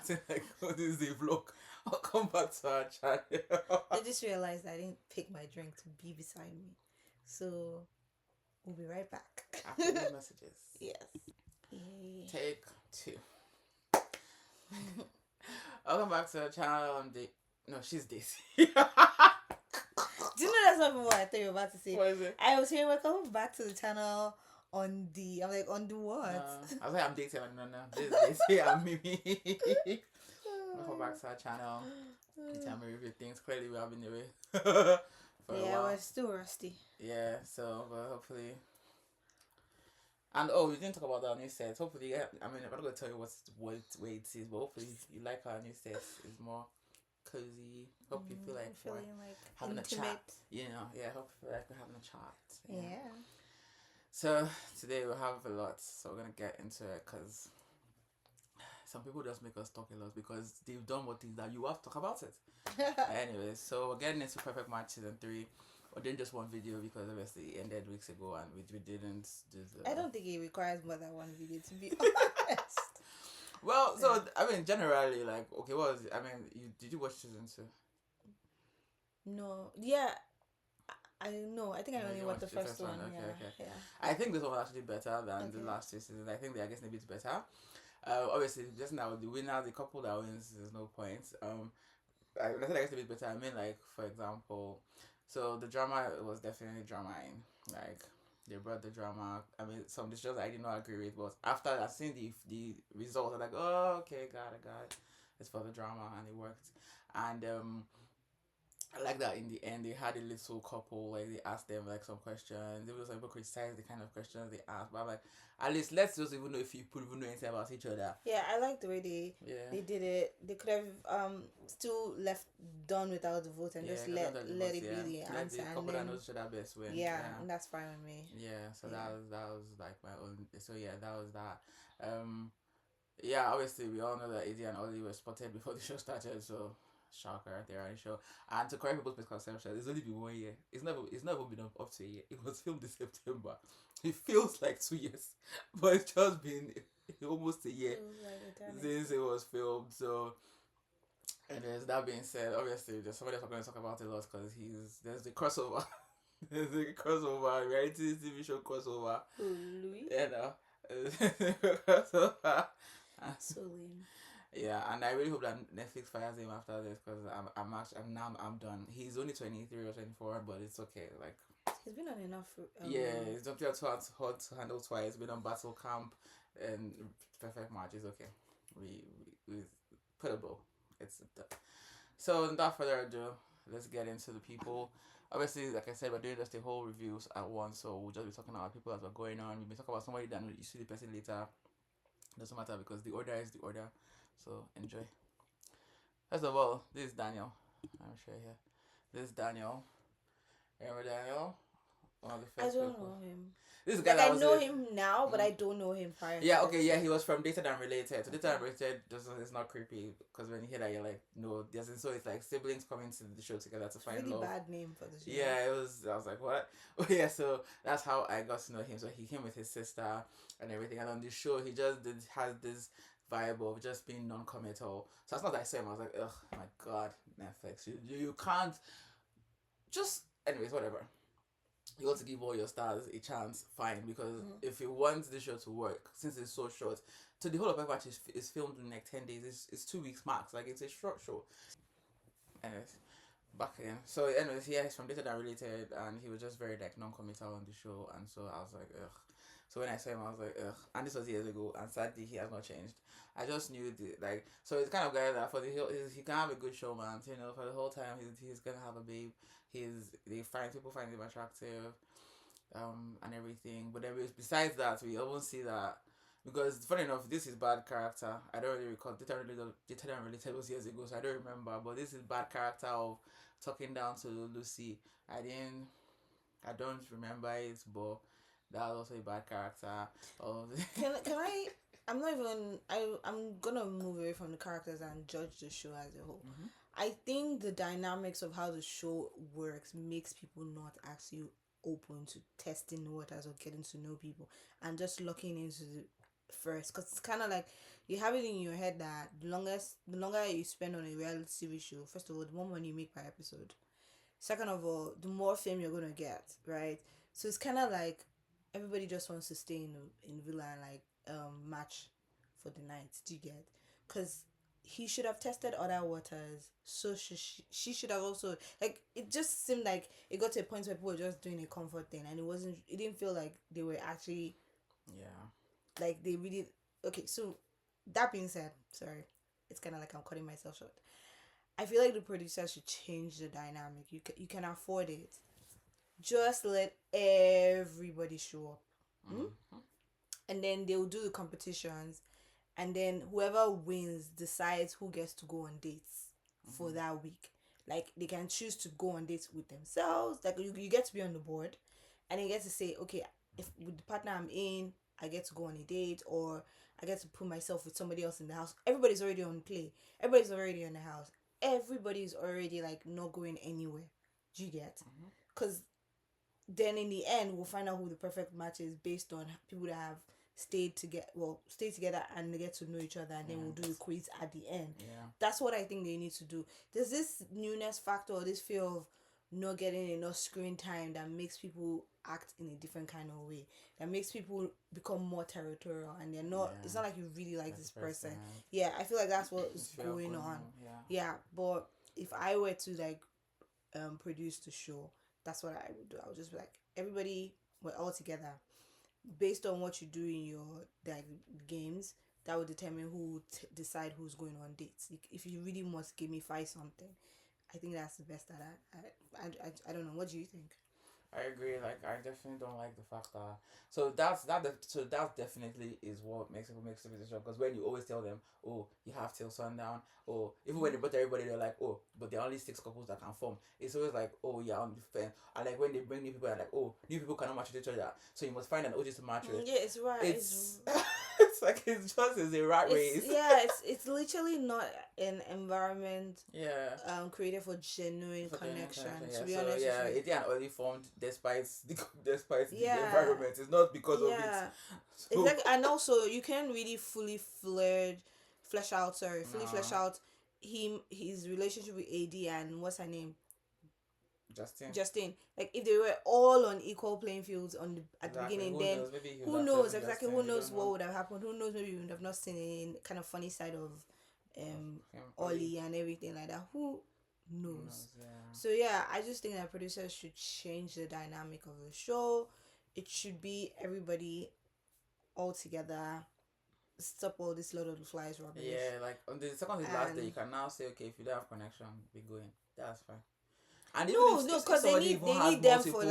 acting like this is a vlog. Welcome back to our channel. I just realized I didn't pick my drink to be beside me. So we'll be right back. After these messages. Yes. Yay. Take 2. Welcome back to our channel. No, she's Daisy. Do you know that's not even what I thought you were about to say? What is it? I was hearing welcome back to the channel on the. I'm like, on the what? I was like, I'm dating. No. This is Daisy. I'm Mimi. Welcome back to our channel. Anytime we review things, clearly we have been away for a while. We're still rusty. Yeah, so but hopefully. And we didn't talk about our new set. Hopefully, I'm not gonna tell you what way it is, but hopefully you like our new set. It's more cozy. Hope you feel like we're having intimate. a chat. Hope you feel like we're having a chat. Yeah. So today we have a lot, so we're gonna get into it because some people just make us talk a lot because they've done what things that you have to talk about it. Anyways, so we're getting into Perfect Match season 3. We're doing just one video because obviously it ended weeks ago and we didn't do the... I don't think it requires more than one video to be honest. Well, so I mean, generally, like, okay, what was it? I mean, did you watch season 2? No, yeah, I know. I think I only watched the first one. Okay. Yeah. I think this one was actually better than the last 2 seasons. I think they, I guess, maybe it's better. Obviously, just now the winner, the couple that wins, there's no point. I guess a bit better. I mean, like, for example, so the drama was definitely drama in, like, they brought the drama. I mean, some decisions I did not agree with, but after I seen the results, I'm like, oh, okay, got it. It's for the drama, and it worked. And I like that in the end they had a little couple, like they asked them like some questions. They was like, people criticize the kind of questions they asked, but I'm like, at least let's just even know if you even know anything about each other. Yeah, I like the way they did it. They could have still left done without the vote and just let it be the answer. The couple that knows each other best win. Yeah, and that's fine with me. Yeah, so that was like my own. So yeah, that was that. Yeah, obviously we all know that Dety and Ollie were spotted before the show started, so shocker, they're on the show. And to correct people's misconception, it's only been 1 year. It's never been up to a year. It was filmed in September. It feels like 2 years, but it's just been almost a year since it was filmed. So, anyways, that being said, obviously there's somebody that's going to talk about it a lot because there's the crossover. There's the crossover, reality TV show crossover. Louis? Crossover. So lame. Yeah, and I really hope that Netflix fires him after this because I'm done. He's only 23 or 24, but it's okay. Like, he's been on enough. He's jumped out hard to handle twice. Been on Battle Camp and Perfect Match is okay. We put a bow. It's done. So without further ado, let's get into the people. Obviously, like I said, we're doing just the whole reviews at once, so we'll just be talking about people as we're going on. We'll be talking about somebody that you see the person later. Doesn't matter because the order is the order. So enjoy. First of all, this is Daniel. I'm sure here. This is Daniel. Remember Daniel? One of the first I don't people. know him. This guy I know him now, but I don't know him prior. Yeah, okay, yeah, he was from Dated and Related. So Dated and Related it's not creepy because when you hear that you're like, no, doesn't. So it's like siblings coming to the show together to find love. Really bad name for the show. Yeah, it was. I was like, what? Yeah, so that's how I got to know him. So he came with his sister and everything, and on the show he just has this vibe of just being non-committal. So it's not that I saw him, I was like, ugh, my god, Netflix, you can't just, anyways, whatever. You want to give all your stars a chance, fine, because if you want the show to work, since it's so short, so the whole of Match is filmed in like 10 days. It's 2 weeks max, like it's a short show. Anyways, back again. So anyways, yeah, he's from Dated and Related, and he was just very like non-committal on the show, and so I was like, ugh. So when I saw him, I was like, ugh. And this was years ago, and sadly, he has not changed. I just knew so it's kind of guy that he can have a good show, man. You know, for the whole time, he's gonna have a babe. People find him attractive, and everything. But then besides that, we almost see that because funny enough, this is bad character. I don't really recall. Dated and Related was years ago, so I don't remember. But this is bad character of talking down to Lucy. I don't remember it, but that was also a bad character. Can I? I'm gonna move away from the characters and judge the show as a whole. Mm-hmm. I think the dynamics of how the show works makes people not actually open to testing waters or getting to know people and just looking into first, because it's kind of like you have it in your head that the longer you spend on a reality TV show, first of all, the more money you make per episode. Second of all, the more fame you're gonna get, right? So it's kind of like everybody just wants to stay in villa and like match for the night. Do you get? Because he should have tested other waters. So she should have also, like, it just seemed like it got to a point where people were just doing a comfort thing, and it didn't feel like they were actually, yeah, like they really. Okay, so that being said, sorry, it's kind of like I'm cutting myself short. I feel like the producers should change the dynamic. You can afford it. Just let everybody show up. Hmm? mm-hmm. And then they'll do the competitions, and then whoever wins decides who gets to go on dates for that week. Like, they can choose to go on dates with themselves. Like, you get to be on the board, and you get to say, okay, if with the partner I'm in, I get to go on a date, or I get to put myself with somebody else in the house. Everybody's already on play. Everybody's already in the house. Everybody's already like not going anywhere. Do you get? Because then in the end we'll find out who the perfect match is based on people that have stay together and they get to know each other, and then we'll do the quiz at the end. That's what I think they need to do. There's this newness factor, or this fear of not getting enough screen time that makes people act in a different kind of way, that makes people become more territorial, and they're not it's not like you really like this person. I feel like that's what is going on. But if I were to like produce the show, that's what I would do. I would just be like, everybody, we're all together. Based on what you do in your like games, that will determine who will decide who's going on dates. If you really must gamify something, I think that's the best that I don't know. What do you think? I agree. Like, I definitely don't like the fact that. So that definitely is what makes it show. Because when you always tell them, oh, you have till sundown, or even when they put everybody, they're like, oh, but there are only 6 couples that can form. It's always like, oh, yeah, on the fence. And like when they bring new people, they're like, oh, new people cannot match with each other, so you must find an OG to match with. Yeah, it's right. It's it's like it's a rat race. It's literally not an environment created for genuine connection. To be honest, it only formed despite the environment. It's not because of it. So. Exactly, and also you can't really fully flesh out his relationship with AD and what's her name, Justin. Like, if they were all on equal playing fields at the beginning, then who knows exactly? Who knows what would have happened? Who knows? Maybe we would have not seen a kind of funny side of Ollie and everything like that. Who knows? So I just think that producers should change the dynamic of the show. It should be everybody all together. Stop all this Lord of the Flies rubbish. Yeah, like on the second to last day, you can now say, okay, if you don't have connection, be going. That's fine. And because they need them multiple...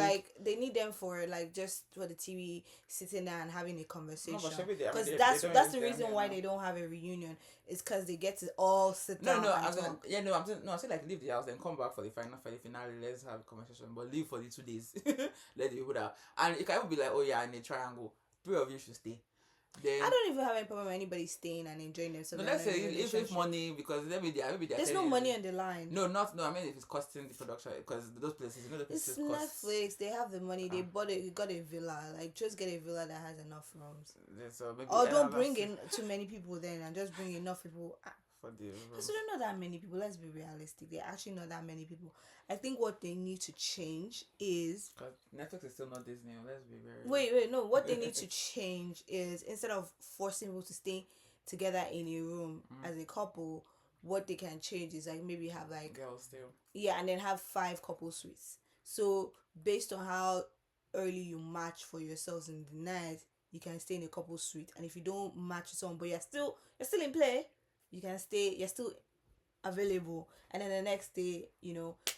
they need them for just for the TV sitting there and having a conversation. Because that's the reason why they don't have a reunion. It's because they get to all sit down. I'm saying like leave the house, then come back for the finale. Let's have a conversation, but leave for the 2 days. Let the people down, and it can even be like, oh yeah, in a triangle, 3 of you should stay. Then, I don't even have any problem with anybody staying and enjoying themselves. No, let's say if money, because maybe there's no money on the line. No. I mean, if it's costing the production, because those places, it's Netflix. They have the money. They got a villa. Like, just get a villa that has enough rooms. So maybe, or don't bring in too many people then, and just bring enough people. So they're not that many people. Let's be realistic. They're actually not that many people. I think what they need to change is... Because Netflix is still not Disney. Let's be very... Wait. No, what they need to change is, instead of forcing people to stay together in a room as a couple, what they can change is like maybe have like... Girls still. Yeah, and then have 5 couple suites. So based on how early you match for yourselves in the night, you can stay in a couple suite. And if you don't match with someone, but you're still in play, you can stay, you're still available, and then the next day,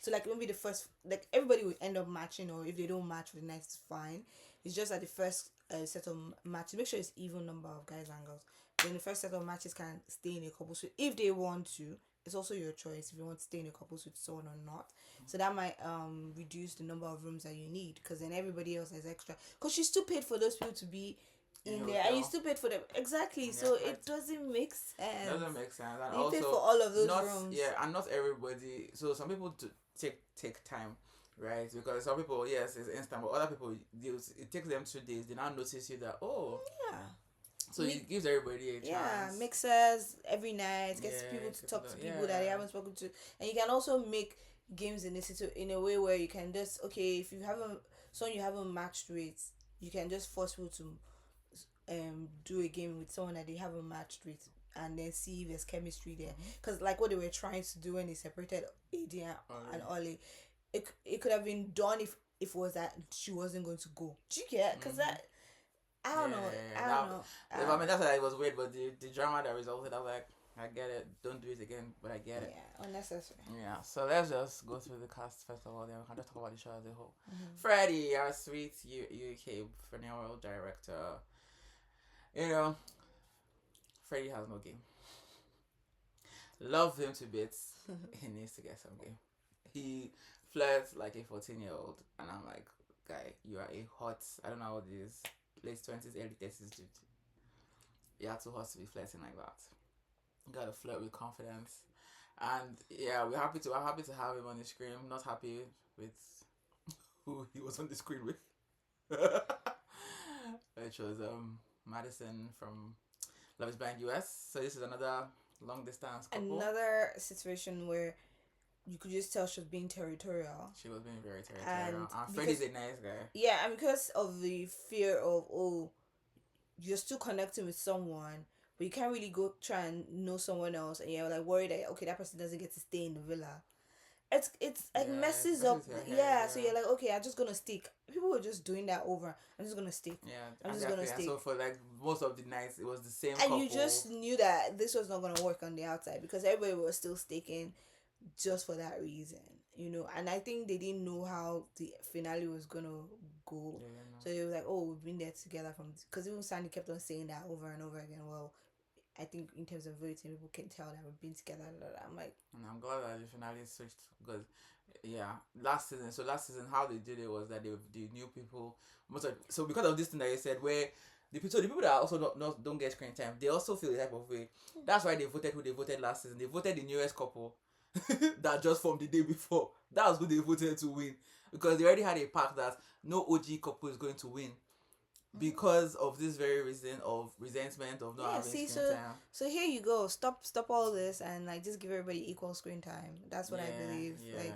so like maybe the first, like everybody will end up matching, or if they don't match for the night, it's fine. It's just that the first set of matches, make sure it's even number of guys and girls. Then the first set of matches can stay in a couple suite if they want to. It's also your choice if you want to stay in a couple suite with someone or not. So that might reduce the number of rooms that you need, because then everybody else has extra, because you still paid for those people to be in there, and you still paid for them. Exactly. So it doesn't make sense. It doesn't make sense. And you also, paid for all of those rooms. Yeah, and not everybody. So some people take time, right? Because some people, yes, it's instant, but other people, it takes them 2 days. They now notice you that, So it gives everybody a Yeah, chance. mixers every night, gets people Yeah, to talk to people that they yeah. haven't spoken to, and you can also make games in a way where you can just, okay, if you haven't someone you haven't matched with, you can just force people to do a game with someone that they haven't matched with, and then see if there's chemistry there. Mm-hmm. Because like what they were trying to do when they separated AD and Ollie, it could have been done if it was that she wasn't going to go. Do you get? Because Mm-hmm. that I Yeah, don't know. I don't now, know. I I don't mean know. that's why it was weird, but the drama that resulted, I was like, I get it. Don't do it again, but I get it. Yeah, unnecessary. Yeah. So let's just go through the cast first of all. Then we can just talk about the show as a whole. Mm-hmm. Freddie, our sweet UK phenomenal director. You know, Freddie has no game. Love him to bits. He needs to get some game. He flirts like a 14-year-old, and I'm like, guy, you are a hot. I don't know what it is. Late 20s, early 30s dude. You're too hot to be flirting like that. You gotta flirt with confidence. And yeah, we're happy to have him on the screen. Not happy with who he was on the screen with. Which was Madison from Love is Blind US. So this is another long distance couple. Another situation where you could just tell she was being territorial. She was being very territorial. And because Freddie's a nice guy. yeah, and because of the fear of, oh, you're still connecting with someone, but you can't really go try and know someone else, and you're like worried that, okay, that person doesn't get to stay in the villa. It's like Yeah, messes messes up. with your head, Yeah, so yeah. you're like, okay, I'm just gonna stick. People were just doing that over. I'm just gonna stick. Yeah, I'm just exactly. gonna And stick. so for like most of the nights, it was the same And couple. you just knew that this was not gonna work on the outside because everybody was still sticking just for that reason, you know. And I think they didn't know how the finale was gonna go, Yeah, no. so they were like, "Oh, we've been there together from." Because even Sandy kept on saying that over and over again. Well, I think in terms of voting, people can tell that we've been together. I'm like, And I'm glad that the finale switched because, yeah, last season. So last season, how they did it was that the new people so because of this thing that you said, where the people that also not don't get screen time, they also feel the type of way. That's why they voted who they voted last season. They voted the newest couple that just formed the day before. That was who they voted to win because they already had a pact that no OG couple is going to win because of this very reason of resentment of not yeah. having See, screen time. so here you go. Stop all this and like just give everybody equal screen time. That's what I Yeah, believe. yeah. Like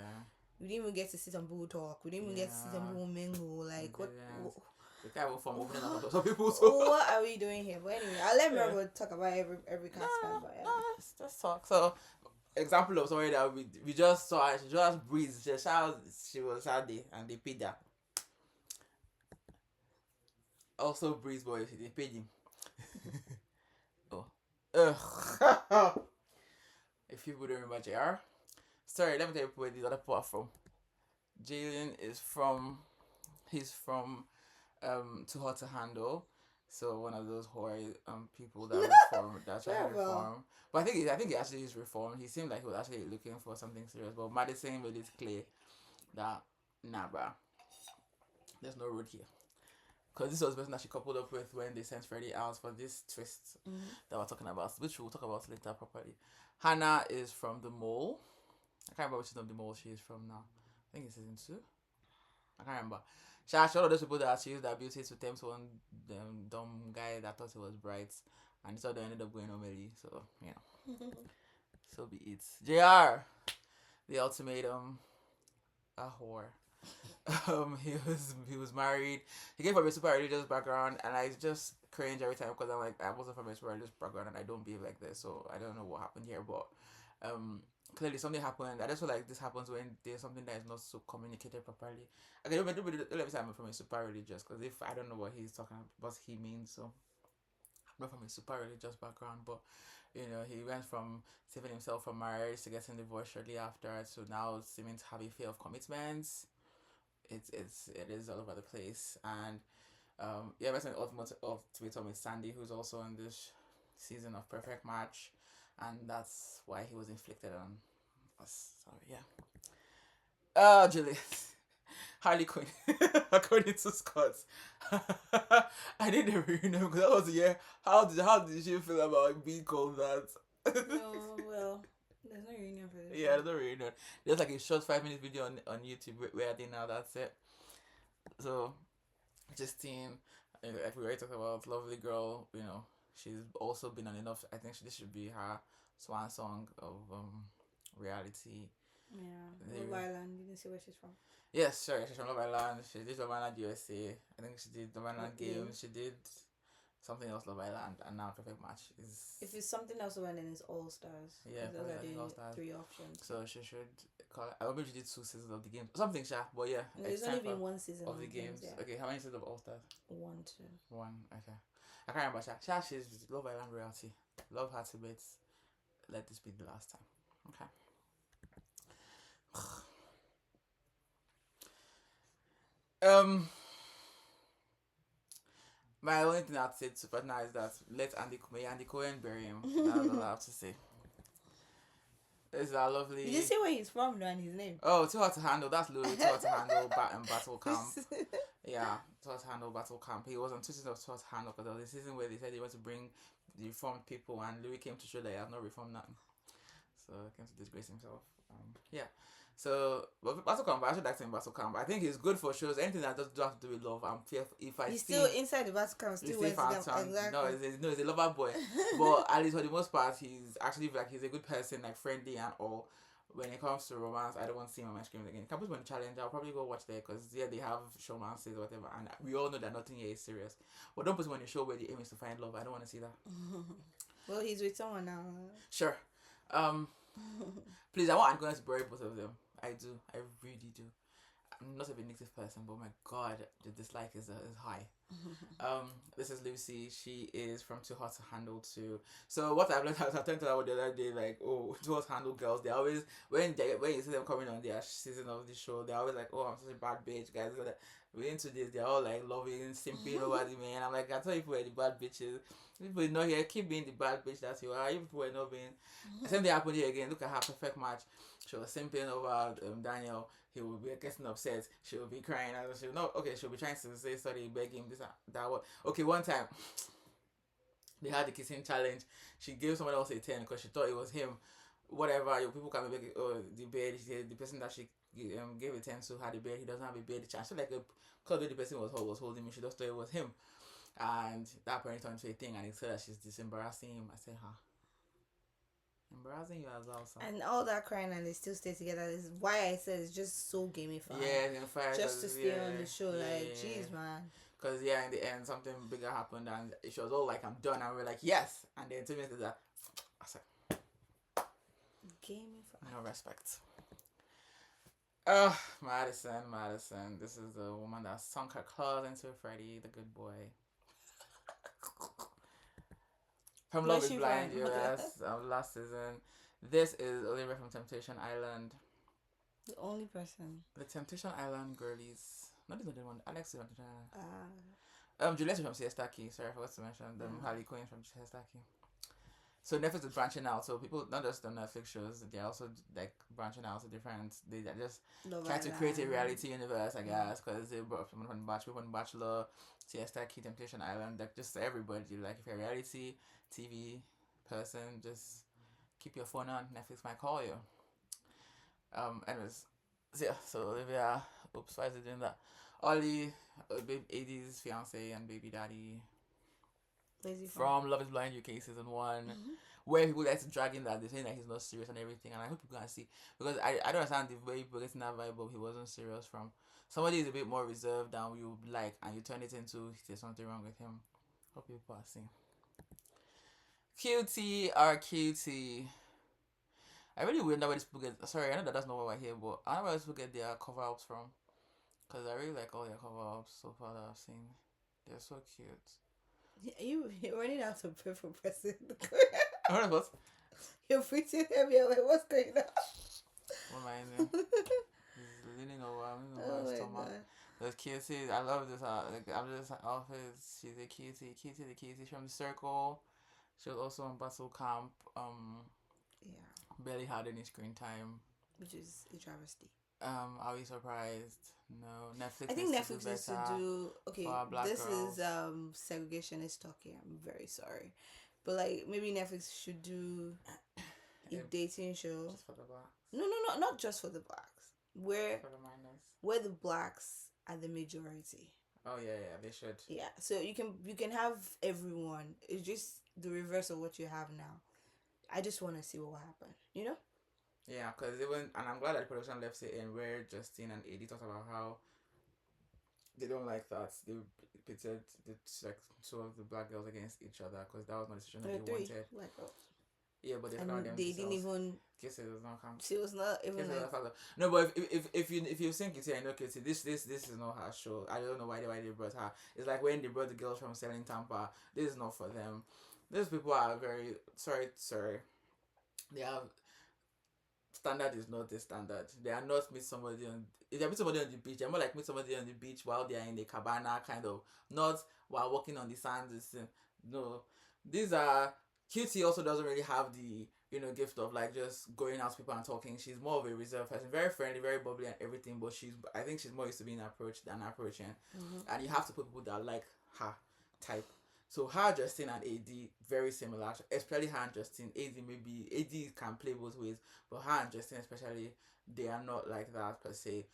we didn't even get to see some people talk. We didn't even get to see some Yeah. people mingle. Like what? The guy will form opening up some people. So What are we doing here? But anyway, I'll let yeah. Marvel talk about every cast member. Yeah. Let's talk. So example of somebody that we just saw. She just breathed. She was Saturday and they paid her. Also breeze boy. They paid him. Oh. Ugh. If people don't remember JR. Sorry, let me tell you where these other people are from. Jalen is from. He's from Too Hot to Handle. So one of those horror people that reform that try to reform. But I think he actually is reformed. He seemed like he was actually looking for something serious. But Madison made it clear that nah, bruh, there's no road here. Because this was the person that she coupled up with when they sent Freddie out for this twist that we're talking about, which we'll talk about later properly. Hannah is from The Mole. I can't remember which season of The Mole she is from now. I think it's season 2. I can't remember. She actually one of those people that she used their beauty to tempt one dumb guy that thought he was bright, and so they ended up going normally. So yeah, so be it. JR, the ultimatum, a whore. He was married. He came from a super religious background, and I just cringe every time because I'm like, I wasn't from a super religious background, and I don't behave like this, so I don't know what happened here. But clearly something happened. I just feel like this happens when there's something that is not so communicated properly. Okay, don't let me say I'm from a super religious, because if I don't know what he's talking about, what he means, so I'm not from a super religious background, but you know, he went from saving himself from marriage to getting divorced shortly after to now seeming to have a fear of commitments. It is all over the place, and yeah, that's an ultimatum with Sandy, who's also on this season of Perfect Match, and that's why he was inflicted on us. Sorry, yeah. Juliet, Harley Quinn, according to Scott. I didn't really know because that was the year. How did she feel about being called that? No, well, there's no reunion for this. Yeah, there's no reunion. There's like a short 5 minute video on YouTube where they now that's it. So, Justine, like we already talked about, lovely girl, you know, She's also been on enough. I think this should be her swan song of reality. Yeah. They Love re- Island. You didn't see where she's from. yes, sure. She's from Love Island. She did Love Island USA. I think she did Love Island Yeah. Games. She did something else Love Island, and now Perfect Match is. If it's something else, then it's All Stars. Yeah, Those probably are I think the All Stars. 3 options. So she should call it. I hope she did 2 seasons of the games. Something, sha. But yeah, No, it's there's time only been for 1 season of the games. Yeah. Okay, how many seasons of All Stars? 1, 2. One. Okay. I can't remember. Sha, she's Love Island royalty. Love her to bits. Let this be the last time. Okay. My only thing I'd say to partner is that let Andy Cohen bury him. That's all I have to say. This is our lovely. Did you say where he's from, though, and his name? Oh, Too Hot to Handle. That's Louis. Too Hot to Handle. Battle Camp. Yeah, Too Hot to Handle Battle Camp. He was on 2 seasons of Too Hot to Handle because there was a season where they said they want to bring the reformed people, and Louis came to show that he has not reformed nothing. So he came to disgrace himself. Yeah. So, but Battle Camp, I actually like saying Battle Camp. I think it's good for shows. Anything that doesn't have to do with love. I'm fearful if I He's see. still inside the Vatican, still went to them. Exactly. No, he's a lover boy. But at least for the most part, he's actually like he's a good person, like friendly and all. When it comes to romance, I don't want to see him on my screen again. Can put him on the challenge. I'll probably go watch there because yeah, they have showmances or whatever, and we all know that nothing here is serious. But don't put him on a show where the aim is to find love. I don't want to see that. Well, he's with someone now. Sure. Please, I want Angola to bury both of them. I do. I really do. I'm not a vindictive person, but my God, the dislike is high. This is Lucy. She is from Too Hot to Handle too. So what I've learned, I was talking to her the other day, like, oh, Too Hot to Handle girls, they always when you see them coming on their season of the show, they're always like, oh, I'm such a bad bitch, guys. We're into this. They're all like loving, simping over the man. I'm like, I thought you were the bad bitches. People know here, keep being the bad bitch that you are. You people were not being. Same thing happened here again. Look at her Perfect Match. She was simping over Daniel. He will be getting upset. She will be crying. She'll be trying to say sorry, beg him, this and that. One. Okay, one time they had the kissing challenge. She gave someone else a 10 because she thought it was him. Whatever, your people can be begging, the bed. The person that she gave a 10 to had a beard. He doesn't have a beard. She like because the person was holding me. She just thought it was him, and that apparently turned into a thing. And he said that she's just embarrassing him. I said, huh. Embarrassing you as well, son. And all that crying and they still stay together is why I said it's just so gamified. Yeah, in fact, just to stay on the show, like, jeez, man. Because in the end, something bigger happened, and she was all like, "I'm done," and we're like, "Yes." And then 2 minutes later, I said, "Gamified." No respect. Madison. This is the woman that sunk her claws into Freddie, the good boy. From Love is Blind, yes, last season. This is Olivia from Temptation Island. The only person. The Temptation Island girlies. Not the only one. Alex is from Temptation Island. Juliet is from Siesta Key. Sorry, I forgot to mention them. Harley Quinn from Siesta Key. So Netflix is branching out. So people, not just the Netflix shows, they're also like branching out to different. They just try to create a reality universe, I guess, because they brought someone from Bachelor, Siesta Key, Temptation Island, like just everybody. Like if you're a reality TV person, just keep your phone on. Netflix might call you. Anyways, so Olivia, why is it doing that? Ollie, 80s fiance and baby daddy. From Love is Blind UK season 1, where people like to drag in that they're saying that he's not serious and everything, and I hope people can see, because I don't understand the way people getting that vibe of he wasn't serious from somebody is a bit more reserved than you like, and you turn it into there's something wrong with him. Hope people are seeing. Cutie or cutie. I really wonder where these people get. Sorry, I know that's not what we're here, but I know where these people get their cover ups from, because I really like all their cover ups so far that I've seen. They're so cute. You're running out of paper for pressing. What? You're freezing heavy. Like, what's going on? What am I in there? He's leaning over his stomach. There's cutie. I love this. I'm just outfits. She's a cutie. Cutie the cutie from the circle. She was also on Battle Camp. Barely had any screen time, which is a travesty. Are we surprised? No. Netflix. I think Netflix needs to do. Okay, this girls. is segregationist talking. I'm very sorry, but like maybe Netflix should do a dating show. Just for the blacks. No, not just for the blacks. Where for the minors. Where the blacks are the majority. Oh yeah, they should. Yeah, so you can have everyone. It's just the reverse of what you have now. I just want to see what will happen. You know? Yeah, because even and I'm glad that the production left it in where Justin and Eddie talked about how they don't like that they pitted the like two of the black girls against each other because that was not the situation There that were they three wanted. black girls, Yeah, but they found out and them they didn't themselves. even. Casey does not count. She was not Casey even does like. not count. No, but if you think Kitty, I know Kitty. This is not her show. I don't know why they brought her. It's like when they brought the girls from Selling Tampa. This is not for them. These people are very sorry. They have standard is not the standard. They are not meet somebody on if they meet somebody on the beach, they're more like meet somebody on the beach while they are in the cabana kind of, not while walking on the sand. No. These are Cutie also doesn't really have the gift of like just going out to people and talking. She's more of a reserved person, very friendly, very bubbly and everything, but I think she's more used to being approached than approaching. Mm-hmm. And you have to put people that like her type. So her, Justin, and AD very similar, especially her and Justin. AD can play both ways, but her and Justin especially, they are not like that per se.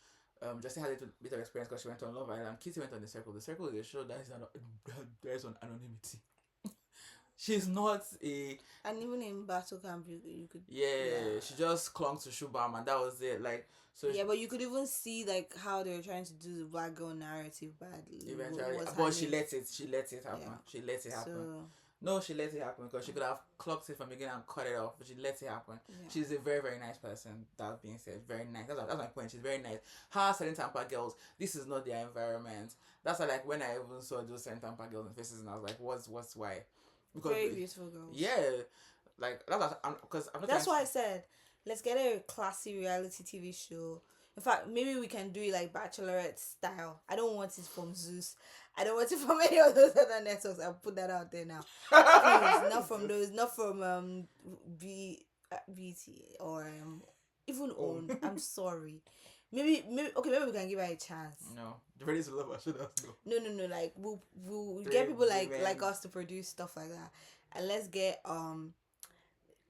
Justin had a little bit of experience because she went on Love Island. Kitty went on The Circle. The Circle is a show that is on anonymity. She's not a And even in battle camp, you could. yeah. She just clung to Shubham and that was it. Like so. Yeah, but you could even see like how they were trying to do the black girl narrative badly. Eventually, Was but she happening. let it. She let it happen. Yeah. She let it happen. So No, she let it happen because she could have clocked it from the beginning and cut it off, but she let it happen. yeah. She's a very, very nice person. That being said, very nice. That's my point. She's very nice. Her Selling Tampa girls, this is not their environment. That's why, like, when I even saw those Selling Tampa girls in faces, and I was like, what's why? Because Very beautiful girls. yeah, like because I'm not. That's why I said let's get a classy reality TV show. In fact, maybe we can do it like Bachelorette style. I don't want it from Zeus. I don't want it from any of those other networks. I'll put that out there now. Please, not from those. Not from BT or even OWN. I'm sorry. Maybe okay. Maybe we can give her a chance. No, the ready to love her should have no. No. Like we'll Three get people like women. us to produce stuff like that, and let's get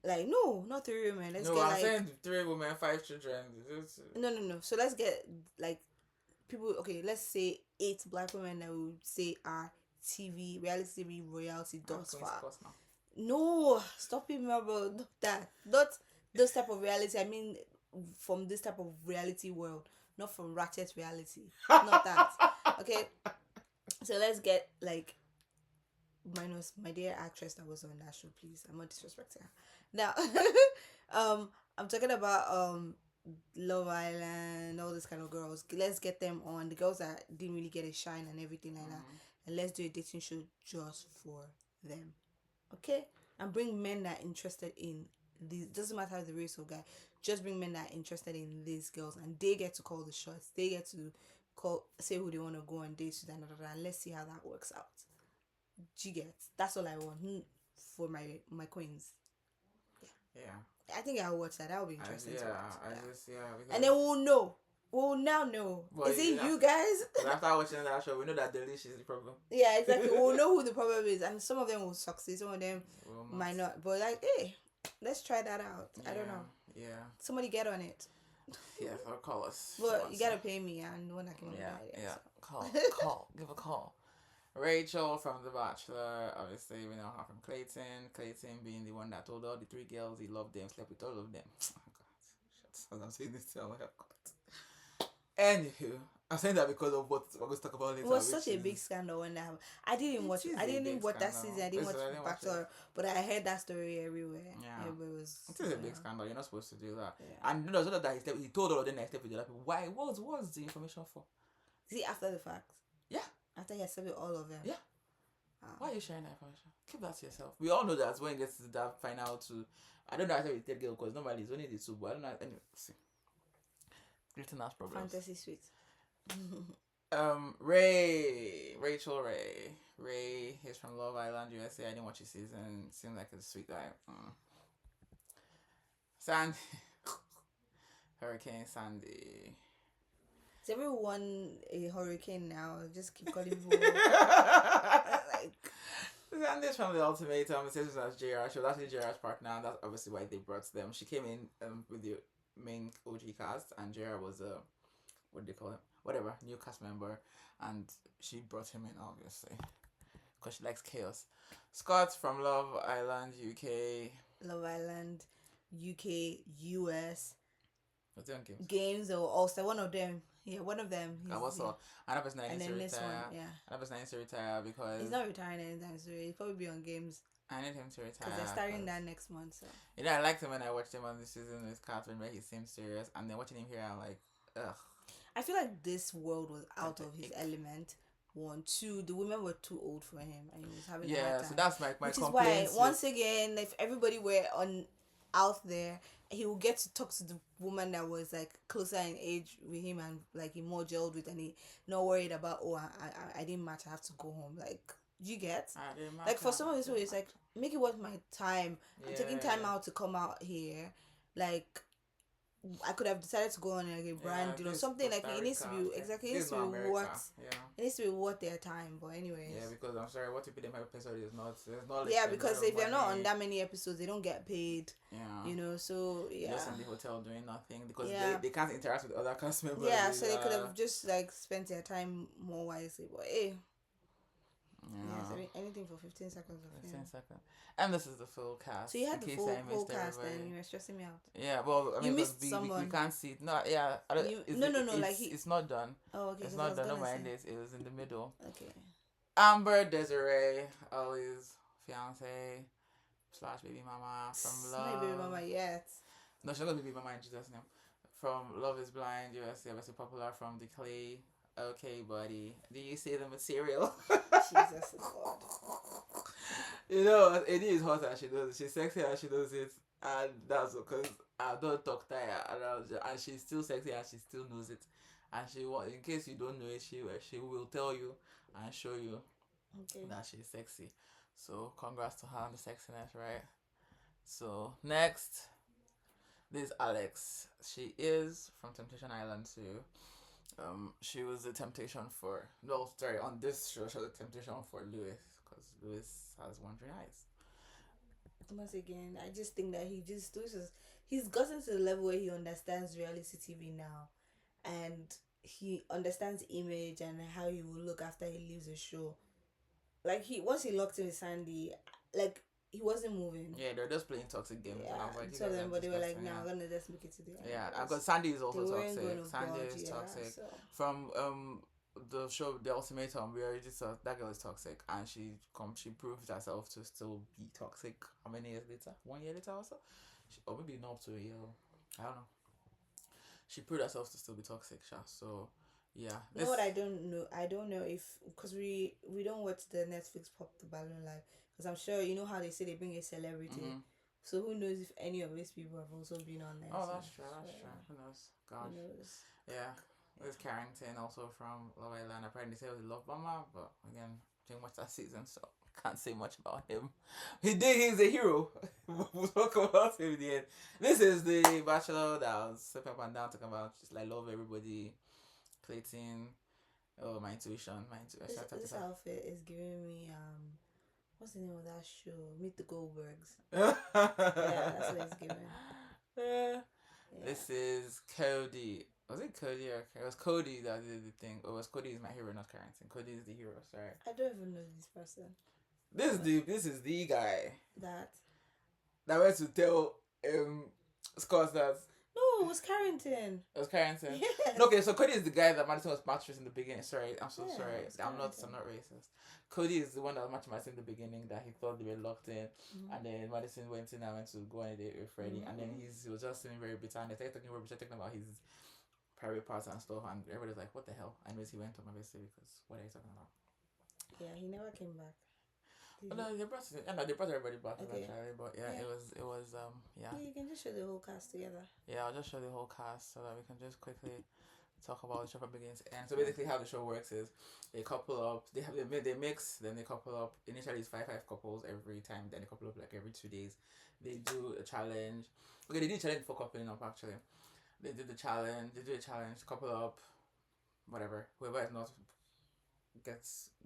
like no, not 3 women. Let's No, get I'm like saying 3 women, 5 children. no. So let's get like people. Okay, let's say 8 black women that we would say are TV reality TV royalty thus far. No, stop it, Marble. Not that. Not those type of reality. I mean, from this type of reality world, not from ratchet reality. Not that. Okay. So let's get like minus my dear actress that was on that show, please. I'm not disrespecting her. Now, I'm talking about Love Island, all these kind of girls. Let's get them on the girls that didn't really get a shine and everything like that, and let's do a dating show just for them. Okay, and bring men that are interested in these. Doesn't matter the race or guy. Just bring men that are interested in these girls, and they get to call the shots. They get to say who they want to go on dates with, and let's see how that works out. Do you get? That's all I want for my queens. Yeah. I think I'll watch that. That would be interesting to watch. And then we'll know. We'll now know. Well, is it you guys? After watching that show, we know that Delicious is the problem. Yeah, exactly. We'll know who the problem is, and some of them will succeed. Some of them might not. But like, hey, let's try that out. I don't know. Yeah. Somebody get on it. Yeah, or call us. But you gotta pay me, and when I can. Yeah. Call. Give a call. Rachel from The Bachelor, obviously we know her from Clayton. Clayton being the one that told all the 3 girls he loved them, slept with all of them. Oh God, shit. As I'm saying this, I'm like, God. Anywho, I'm saying that because of what we're going to talk about later. It was such a big scandal when that happened. I didn't watch it. I didn't watch that season. I didn't watch Bachelor, but I heard that story everywhere. Yeah, it was. It is a big scandal. You're not supposed to do that. Yeah. And there's other that he told all of them that he slept with the other people. Why? What's the information for? See, after the fact. Yeah. After he accepted all of them. Yeah. Why are you sharing that information? Keep that to yourself. We all know that when it gets to that final 2, I don't know how to with third girl because normally it's only the 2, but I don't know. Anyway, see. Clayton has problems. Fantasy suite. Rachel Ray, he's from Love Island, USA. I didn't watch his season. Seemed like a sweet guy. Sandy. Hurricane Sandy. Is everyone a hurricane now? Just keep calling people like. Sandy's from The Ultimatum. It says as JR. She was actually JR's partner, and that's obviously why they brought them. She came in with the main OG cast, and JR was what do they call him? whatever, new cast member, and she brought him in obviously because she likes chaos. Scott from Love Island UK. Love Island, UK, US, What's on games? games or Ulster. One of them. Yeah, one of them. I was Yeah. so another person that And needs to then this one, retire. yeah. Another person that needs to retire because He's not retiring anytime soon. He'll probably be on games I need him to retire. because they're starting that next month. So You know, I liked him when I watched him on the season with Catherine where he seemed serious, and then watching him here, I'm like, ugh. I feel like this world was out of his Ick. element. One, two, the women were too old for him, and he was having a hard Yeah, time. so that's my Which is complaint. why, once again, if everybody were on out there, he will get to talk to the woman that was like closer in age with him and like he more gelled with, and he not worried about, oh, I didn't match, I have to go home. Like, you get like for some of this way, it's like, make it worth my time. I'm taking time out to come out here. Like, I could have decided to go on like a brand deal or something. Like, it needs to be exactly, it needs to be worth. It needs to be worth their time. But anyways, yeah, because I'm sorry, what if them episode is not? There's not. Like, yeah, because if they're not on that many episodes, they don't get paid. Yeah. You know, so yeah. Just in the hotel doing nothing because Yeah. they can't interact with other cast members. Yeah, so they could have just like spent their time more wisely. But hey, yeah, so anything for 15 seconds of 15 fame. seconds. And this is the full cast. So you had in the case I full missed cast, everybody. and you were stressing me out. Yeah, well, I You mean, missed we someone. can't see it. No, yeah. I don't, No, it's, like it's not done. Oh, okay. It's 'cause I not was done. No gonna mind say. it. It was in the middle. Okay. Amber Desiree, Ollie's fiance slash baby mama from Love. Not baby mama yet. No, she's not gonna be baby mama in Jesus' name. From Love Is Blind, USA, obviously popular from the Clay. Okay, buddy. Do you see the material? Jesus God. You know, Eddie is hot and she knows it. She's sexy and she knows it. And that's because I don't talk tired. And she's still sexy and she still knows it. And she in case you don't know it, she will tell you and show you that she's sexy. So congrats to her on the sexiness, right? So next, this is Alex. She is from Temptation Island too. She was the temptation for on this show she was the temptation for Lewis because Lewis has wandering eyes. Once again, I just think that he's gotten to the level where he understands reality TV now, and he understands image and how he will look after he leaves the show. Like, once he locked in with Sandy, like, he wasn't moving. Yeah, they're just playing toxic games. Yeah, and I was like, so them, but they were like, "No, we're gonna just make it to the end." Yeah, because Sandy is also They weren't toxic. gonna Sandy budge, is yeah, toxic. so. From the show The Ultimatum, we already saw that girl is toxic, and she proved herself to still be toxic. How many years later? 1 year later, also, or maybe not up to a year. I don't know. She proved herself to still be toxic, Sha. So yeah. You know what I don't know? I don't know if because we don't watch the Netflix Pop the Balloon Live, because I'm sure you know how they say they bring a celebrity. Mm-hmm. So who knows if any of these people have also been on there? Oh, so, that's true. That's true. Who knows? God. Who knows? Yeah. There's Carrington also from Love Island. Apparently, they say it was a love bomber, but again, didn't watch that season, so can't say much about him. He's a hero. We'll talk about him in the end. This is the Bachelor that I was stepping up and down talking about. Just like love everybody. Clayton. Oh, my intuition. This outfit is giving me what's the name of that show? Meet the Goldbergs. Yeah, that's what it's giving. Yeah. This is Cody. Was it Cody or it was Cody that did the thing? Or was Cody is my hero, not Carrington. Cody is the hero, sorry. I don't even know this person. This is the guy that went to tell Scott that no, it was Carrington. It was Carrington. Yes. Okay, so Cody is the guy that Madison was matched with in the beginning. Sorry, I'm so Yeah, sorry. I'm not racist. Cody is the one that was matched Madison in the beginning that he thought they were locked in, and then Madison went in and went to go on a date with Freddie, and then he was just feeling very bitter, and they started talking about his private parts and stuff, and everybody's like, "What the hell?" Anyways, he went on obviously because what are you talking about? Yeah, he never came back. No, they brought everybody back Okay. eventually, but yeah, Yeah. it was yeah. Yeah, you can just show the whole cast together. Yeah, I'll just show the whole cast so that we can just quickly talk about the show from beginning to end. So basically, how the show works is they couple up. They mix, then they couple up. Initially, it's five couples every time. Then they couple up like every 2 days. They do a challenge. Okay, they did a challenge for coupling up actually. They did the challenge. They do a challenge. Couple up, whatever. Whoever is not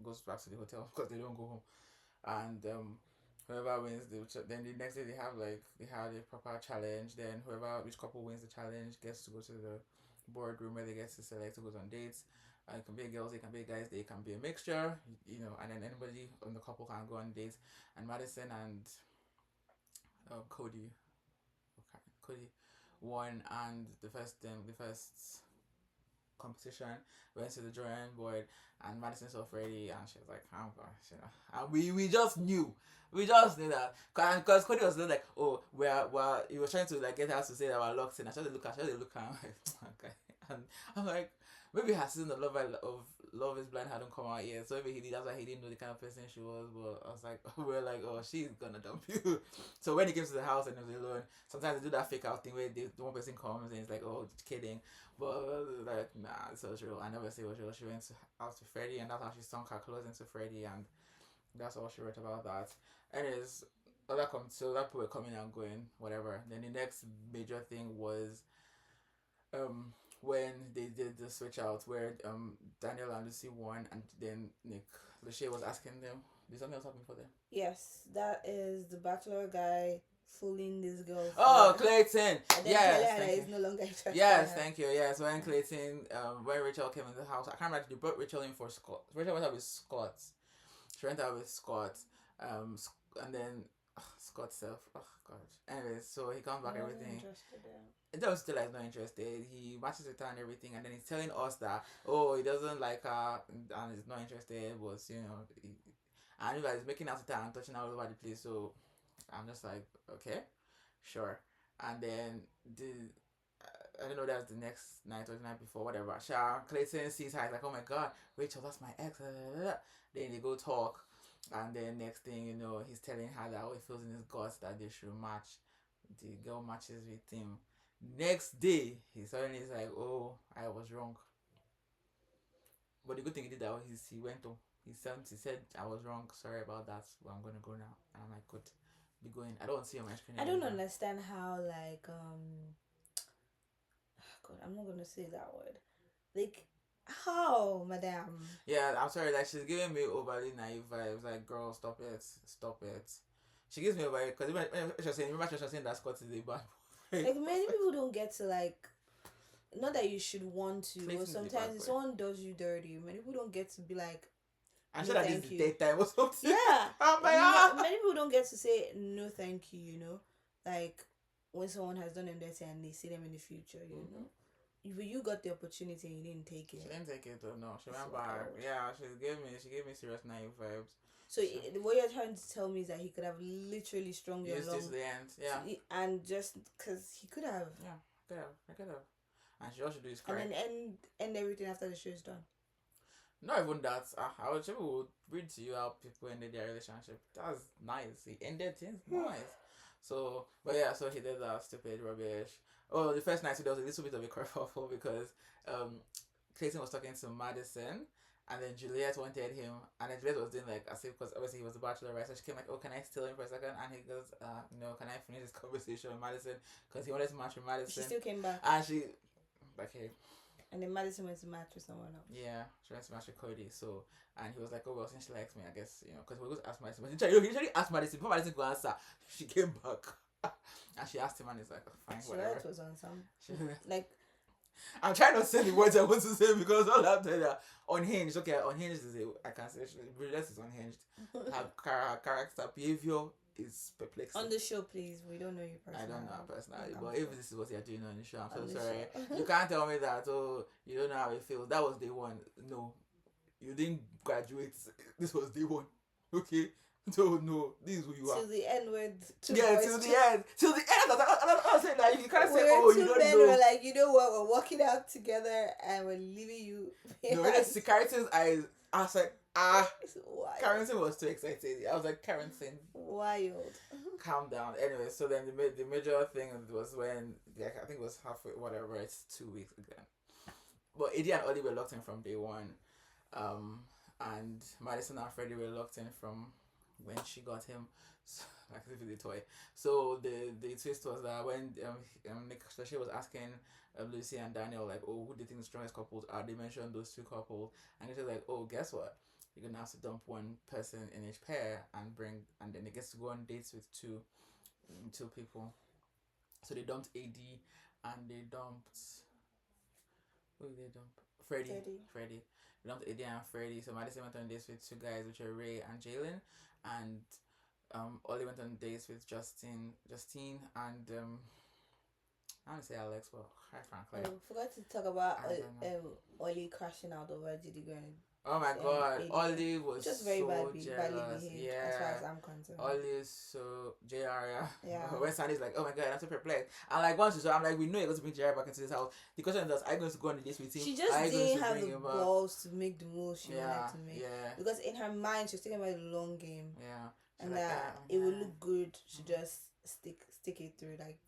goes back to the hotel because they don't go home. And whoever wins then the next day they have a proper challenge. Then which couple wins the challenge gets to go to the boardroom where they get to select who goes on dates. It can be girls, it can be guys, it can be a mixture, and then anybody on the couple can go on dates. And Madison and Cody, okay, Cody won, and the first competition went to the drawing board, and Madison saw Freddie, and she was like, "I'm gosh," and we just knew. We just knew that because Cody was like, "Oh, he was trying to like get us to say that we're locked in." I tried to look, and I'm like, "Okay," and I'm like, maybe her season of Love is Blind hadn't come out yet, so maybe that's why he didn't know the kind of person she was. But I was like, we're like, oh, she's gonna dump you. So when he came to the house and he was alone, sometimes they do that fake out thing where the one person comes and it's like, oh, kidding. But like, nah, it's so true. I never say it was real. She went out to Freddie, and that's how she sunk her clothes into Freddie, and that's all she wrote about that. Anyways, so that people were coming and going, whatever. Then the next major thing was um when they did the switch out where Daniel and Lucy won, and then Nick Lachey was asking them, did something else happen for them? Yes, that is the bachelor guy fooling this girl. Oh, Clayton. And then Yes, telling her thank he's you. no longer interested. Yes, thank you. Yes, when Clayton, when Rachel came in the house, I can't remember. They brought Rachel in for Scott. Rachel went out with Scott. She went out with Scott. And then Scott self. Oh God. Anyways, so he comes back, everything. It doesn't still like not interested. He matches with her and everything, and then he's telling us that he doesn't like her and he's not interested. But I knew that he's making out with her and touching her all over the place. So I'm just like, okay, sure. And then I don't know, that's the next night or the night before, whatever. Clayton sees her, he's like, oh my god, Rachel, that's my ex. Then they go talk, and then next thing you know, he's telling her that he feels in his guts that they should match. The girl matches with him. Next day, he suddenly is like, oh, I was wrong. But the good thing he did that was he went to. He said, I was wrong, sorry about that, but I'm gonna go now. And I'm like, good, be going. I don't want to see you on my screen I don't anymore. understand how God, I'm not gonna say that word. Like, how, madam? Yeah, I'm sorry. Like she's giving me overly naive vibes. Like, girl, stop it, stop it. She gives me overly because when she was saying, remember she was saying that Scott is a bad boy. Like, many people don't get to like. Not that you should want to, Clayton but is the bad sometimes if boy. someone does you dirty, many people don't get to be like, I'm no, sure that this is thank the you. third time or something. Yeah. I'm like, ah. Many people don't get to say no thank you, you know? Like when someone has done them dirty and they see them in the future, you know? You got the opportunity and you didn't take it. She didn't take it though. No, she went So back. old. Yeah, she gave me serious naive vibes. So what you're trying to tell me is that he could have literally strung you Used along it to the end. Yeah. and just because he could have. Yeah, I could have. And she all should do is cry. And then end everything after the show is done. Not even that. I would people would read to you how people ended their relationship. That's nice. He ended things nice. So, but yeah, so he did that stupid rubbish. Oh, the first night, so there was a little bit of a kerfuffle because Clayton was talking to Madison, and then Juliet wanted him, and then Juliet was doing like as if, because obviously he was a bachelor, right? So she came like, oh, can I steal him for a second? And he goes, no, can I finish this conversation with Madison? Because he wanted to match with Madison. She still came back. And she, okay. And then Madison went to match with someone else. Yeah, she went to match with Cody. So, and he was like, oh, well, since she likes me, I guess, because we go to ask Madison. But he usually asked Madison, before Madison could answer, she came back. And she asked him, and he's like, oh, fine, whatever. Juliet was on some. Like, I'm trying not to say the words I want to say because all I'm telling you, unhinged. Okay, unhinged is I can say Juliet is unhinged. Her character behavior is perplexing. on the show, please. We don't know you personally. I don't know her personally, but sure. if this is what you're doing on the show, I'm On so the sorry. show. You can't tell me that. Oh, you don't know how it feels. That was day one. No, you didn't graduate. This was day one. Okay. So no, this is who you are. Till the end with two Yeah, boys. till the end. Till the end. I'm saying that you can't say, We're oh, two you don't men know. were like, you know what, we're walking out together and we're leaving you. No, when I see Carrington's eyes, I was like, It's wild. Carrington was too excited. I was like, Carrington, Wild. calm down. Anyway, so then the major thing was when, like, I think it was halfway, whatever, it's 2 weeks again. But Eddie and Ollie were locked in from day one. And Madison and Freddie were locked in from when she got him. So, like, this is the toy. So the twist was that when Nick Stashay was asking Lucy and Daniel, like, oh, who do you think the strongest couples are? They mentioned those two couples. And she was like, oh, guess what? You're gonna have to dump one person in each pair and then it gets to go on dates with two people. So they dumped AD and they dumped Who did they dump? Freddie. Teddy. Freddie. They dumped Eddie and Freddie. So Madison went on dates with two guys, which are Ray and Jalen, and Ollie went on dates with Justine, and I want to say Alex, but quite frankly, Forgot to talk about I don't know. Ollie crashing out over Diddy going. Oh my god, Eddie. Ollie was Just very so badly jealous. behaved, Yeah. as far as I'm concerned. Ollie is so JR. Yeah. When Sandy's like, oh my god, I'm so perplexed. And like once you saw, I'm like, we know you're going to bring JR back into this house. The question is, are you going to go on the dates with him? She just Are you going didn't to have bring the him back? balls to make the move she Yeah, wanted to make. yeah, Because in her mind, she was thinking about the long game. yeah. She's And like, that "Ah, it would yeah." look good to just stick it through, like,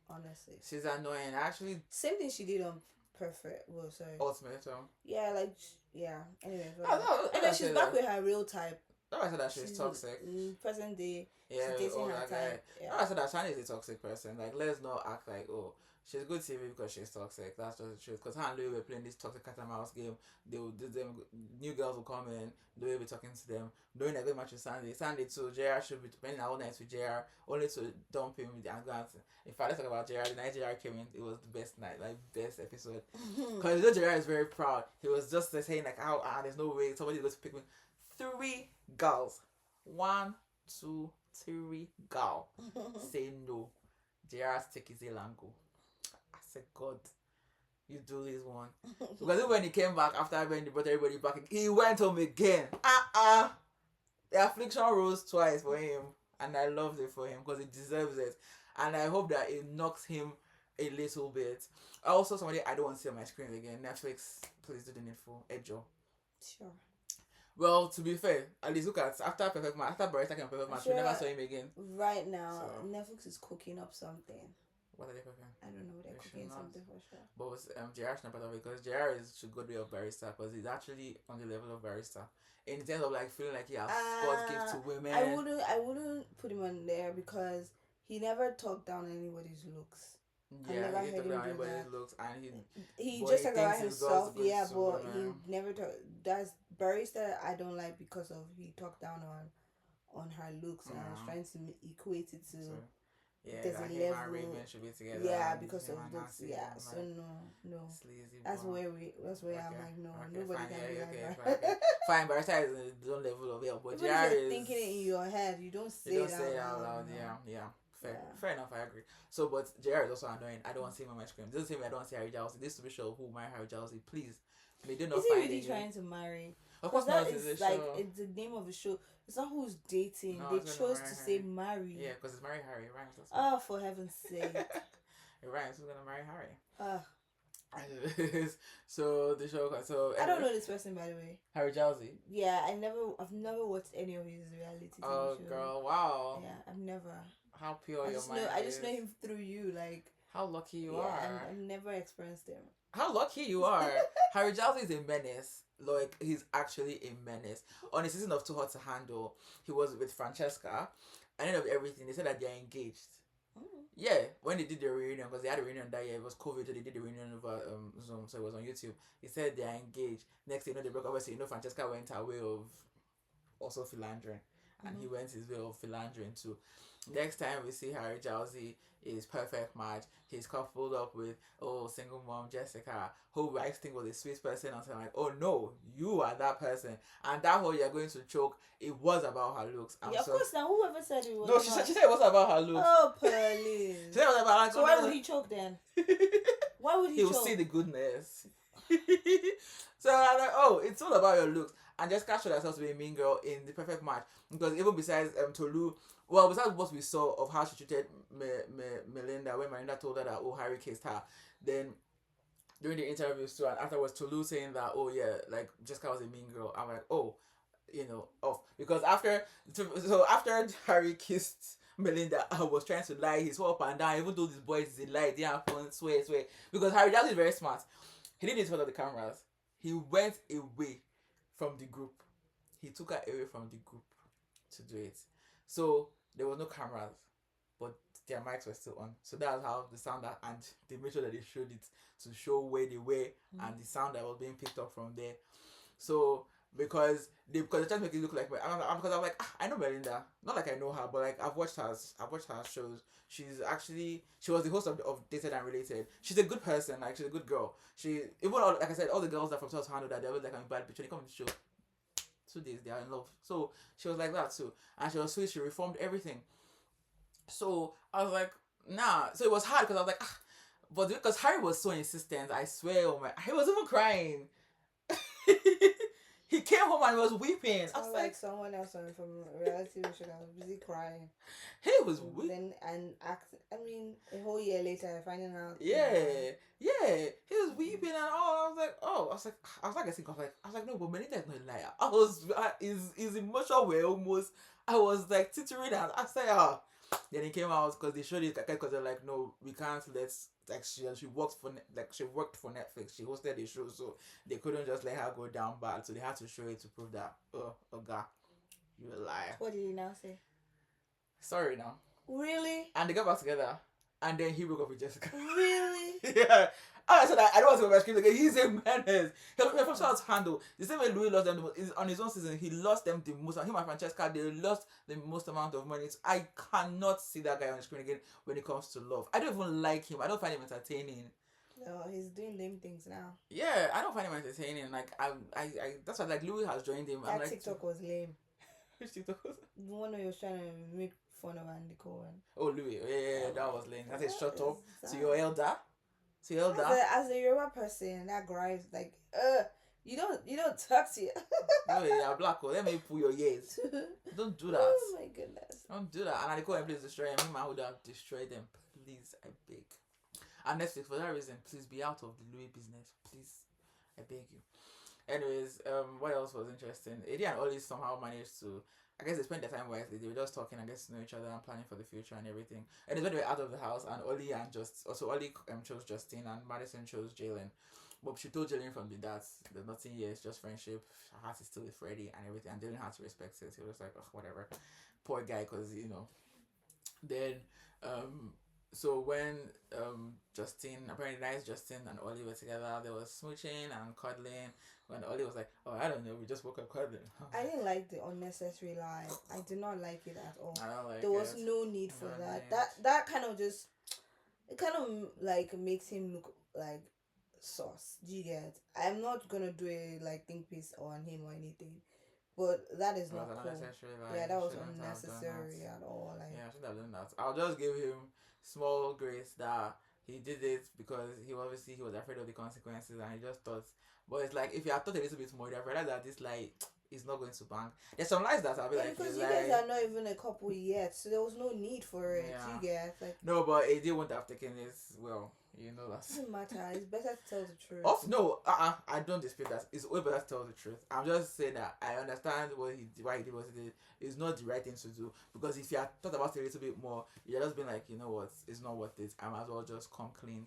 honestly. She's annoying. Actually, Same thing she did on Perfect. Well, sorry. ultimatum. Yeah, like, yeah. Anyway, I she's back with her real type. No, I said that she's toxic. Present day. Yeah, she's dating all her that type. guy. Yeah. No, I said that Shani is a toxic person. Like, let's not act like, oh, she's good TV because she's toxic. That's just the truth. Because her and Louis were playing this toxic cat and mouse game. They will do them. New girls will come in. Louis will be talking to them. Knowing they're going to match with Sandy. Sandy too. JR should be spending all night with JR. Only to dump him with the angle. In fact, let's talk about JR. The night JR came in, it was the best night. Like, best episode. Because you know JR is very proud. He was just saying, like, how, there's no way somebody's going to pick me. 3 girls. 1, 2, 3 girl say no. JR take his elango. I said, God, you do this one. Because when he came back after when he brought everybody back, he went home again. The affliction rose twice for him, and I loved it for him because he deserves it. And I hope that it knocks him a little bit. Also, somebody I don't want to see on my screen again. Netflix, please do the needful. Ejo. Sure. Well, to be fair, at least look at after Perfect Match, after Barista came Perfect Match, we never saw him again. Right now, So. Netflix is cooking up something. What are they cooking? I don't know, they're They cooking should not. something for sure. But was JR not part of it because JR should go the way of Barista because he's actually on the level of Barista in terms of like feeling like he has God's gift to women. I wouldn't put him on there because he never talked down anybody's looks. Yeah, never he heard talked him about do anybody's that. looks and He but just he talked about thinks his himself, God's yeah, good to but women. he never talked. That's Barista I don't like because of he talked down on her looks and I was trying to equate it to. Yeah, there's like a him and level. Raven should be together. Yeah, and because him of and looks. Nancy Yeah, and, so like, no. sleazy That's boy. where I'm Okay, like, no, okay, nobody fine, can yeah, be like okay, that. fine, okay. Fine, Barista is in his own level of it, but Even JR if you're is thinking it in your head, you don't say you it don't say it out out loud. no. Yeah. Yeah. Fair enough, I agree. So, but JR is also annoying. I don't want to see him on my screen. Doesn't say me I don't want to see Harry Jowsey. This to be sure who marry Harry Jowsey. Please, may they not Is he find really any- trying to marry? Of course Because not. that It's is a like show. it's the name of the show. It's not who's dating. No, They it's gonna chose marry to Harry. say marry. Yeah, because it's marry Harry. It rhymes. That's Oh, for heaven's sake. It rhymes. Who's gonna marry Harry? Uh, So the show. So I don't anyway, know this person, by the way. Harry Jowsey. Yeah, I've never watched any of his reality TV Oh shows. girl, wow. Yeah, I've never. How pure I your just mind know. is. I just know him through you. Like, How lucky you yeah, are. I've never experienced him. How lucky you are. Harry Jowsey is a menace. Like, he's actually a menace. On a season of Too Hot to Handle, he was with Francesca. And end of everything, they said that they're engaged. Yeah, when they did the reunion, because they had a reunion that year, it was COVID, so they did the reunion over Zoom, so it was on YouTube. He said they're engaged. Next thing you know, they broke up. So Francesca went her way of also philandering. And he went his way of philandering too. Next time we see Harry Jowsey is perfect match. He's coupled up with single mom Jessica, who I think was a sweet person. And I'm like, oh no, you are that person. And that whole you're going to choke, it was about her looks. Yeah, of course. Now, whoever said it was. No, she said it was about her looks. Oh, please. She said it was about like, So why would he choke then? Why would he He'll choke? see the goodness. So I'm like, oh, it's all about your looks. And Jessica showed herself to be a mean girl in the perfect match. Because even besides Tolu, well, besides what we saw of how she treated Melinda, when Melinda told her that, Harry kissed her, then during the interviews too, and afterwards Tolu saying that, like Jessica was a mean girl. I'm like, off. Because after Harry kissed Melinda, I was trying to lie his whole up and down, even though this boy is a lie, it didn't happen, swear. Because Harry Jowsey is very smart. He didn't in front of the cameras. He went away from the group. He took her away from the group to do it. So there was no cameras, but their mics were still on. So that's how the sound and they made sure that they showed it to show where they were and the sound that was being picked up from there. So because they try to make it look like because I'm like I know Belinda, not like I know her, but like I've watched her shows. She was the host of Dated and Related. She's a good person, like she's a good girl. She even all, like I said, all the girls that from South handle that they're always like I'm a bad bitch when they come to the show. 2 days they are in love. So she was like that too, and she was sweet. She reformed everything. So I was like, nah. So it was hard because I was like, but because Harry was so insistent, I swear, oh my, he was even crying. He came home and was weeping. I was Sounds like, like someone else on from reality show that was busy crying. he was weeping. Then and act. I mean, a whole year later, finding out. Yeah, yeah, he was weeping and all. I was like, oh, I was like, no, but Melinda is not a liar. His emotion were almost. I was like tittering, and I said, ah. Then he came out because they showed it because they're like, no, we can't let like she worked for she worked for Netflix. She hosted the show, so they couldn't just let her go down bad. So they had to show it to prove that, oh God, you a liar. What did he now say? Sorry now. Really? And they got back together, and then he broke up with Jessica. Really? Yeah. I said I don't want to go my screen again. He's a menace. He'll from South handle. The same way Louis lost them the most, is on his own season. He lost them the most. Him and Francesca, they lost the most amount of money. So I cannot see that guy on the screen again when it comes to love. I don't even like him. I don't find him entertaining. No, he's doing lame things now. Yeah, I don't find him entertaining. Like I that's why like Louis has joined him. I'm That like TikTok was lame. which TikTok was that? The one where he was trying to make fun of Andy Cohen. Oh Louis, yeah, that was lame. That is shut up Is to your elder. To your elder. as a Yoruba person, that grinds like, you don't talk to you. No, you're black. Oh, let me pull your ears. Don't do that. Oh my goodness. Don't do that. And I call him, please destroy him. I would have destroyed them. Please, I beg. And Netflix, for that reason, please be out of the Louis business. Please, I beg you. Anyways, what else was interesting? Eddie and Ollie somehow managed to. I guess they spent their time wisely. They were just talking and getting to know each other and planning for the future and everything. And it's when they were out of the house, and Ollie and Ollie chose Justine and Madison chose Jalen. But she told Jalen from the that there's nothing here, it's just friendship. Her heart is still with Freddie and everything. And Jalen had to respect it. He was like, oh, whatever. Poor guy, because, Then, so when Justine, apparently nice Justine and Ollie were together, they were smooching and cuddling. When Ollie was like, oh, I don't know, we just woke up cuddling. I didn't like the unnecessary lie. I did not like it at all. I don't like There was it. no need for No that. need. That kind of just, it kind of like makes him look like sauce. Do you get? I'm not gonna do a like think piece on him or anything, but that is It was not cool. unnecessary. Yeah, that was Shouldn't have done unnecessary that. at all. Like, Yeah, I should have done that. I'll just give him small grace that he did it because he was afraid of the consequences and he just thought. But it's like if you had thought a little bit more, you have realized that this lie is not going to bank. There's some lies that I'll be yeah, like, because you you guys lie. are not even a couple yet, so there was no need for it. Yeah. You get like, No, but AD wouldn't have taken it well. You know that. doesn't matter. It's better to tell the truth. No, I don't dispute that. It's way better to tell the truth. I'm just saying that I understand why he did what he did. It's not the right thing to do because if you had thought about it a little bit more, you'd just been like, you know what, it's not worth it. I might as well just come clean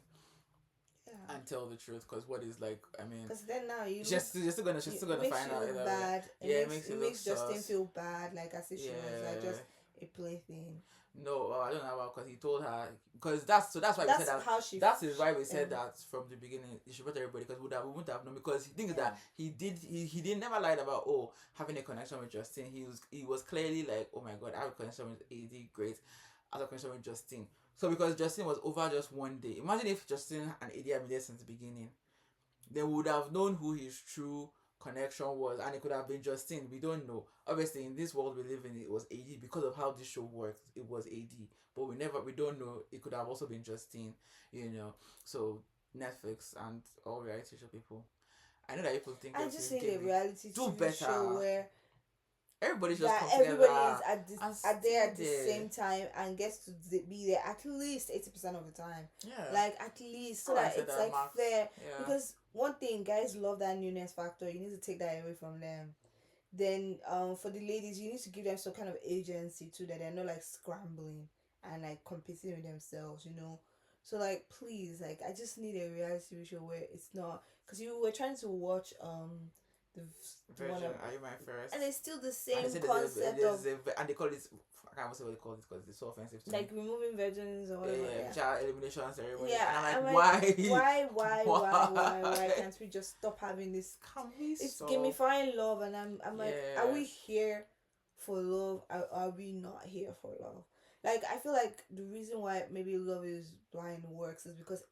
Yeah. and tell the truth because what is like, I mean, Because then now you she's still gonna find out. It Either way. bad. Yeah, It makes, you makes look Justin sus. feel bad, like as if she was like Yeah. just a plaything. No, I don't know about because he told her because that's why we That's said that. how she. That is why we said um, that from the beginning. You should put everybody because we wouldn't have known because the thing is Yeah. that he did never lied about having a connection with Justin. He was clearly like, oh my god, I have a connection with AD, great. I have a connection with Justin. So because Justin was over just one day. Imagine if Justin and AD had been there since the beginning. They would have known who his true connection was and it could have been Justin. We don't know. Obviously in this world we live in it was AD because of how this show works, it was AD. But we don't know. It could have also been Justin, So Netflix and all reality show people. I know that people think I just need a reality do TV better. show where everybody just that comes everybody together is and at there at the stay there. same time and gets to be there at least 80% of the time. Yeah. Like at least so I that said it's that, like Max. fair. Yeah. Because one thing, guys love that newness factor. You need to take that away from them. Then for the ladies, you need to give them some kind of agency too, that they're not like scrambling and like competing with themselves. So like please, like I just need a reality TV show where it's not, because you were trying to watch the the one Virgin, of, are you my first? and it's still the And same they say concept of and they call it. I can't even say what they call it because it's so offensive to me. like removing virgins or whatever. Yeah. Child elimination ceremony. Yeah, And I'm I'm like, why can't we just stop having this? Can we It's stop? gamifying love, and I'm like, are we Yes. here for love? Are we not here for love? Like, I feel like the reason why maybe Love Is Blind works is because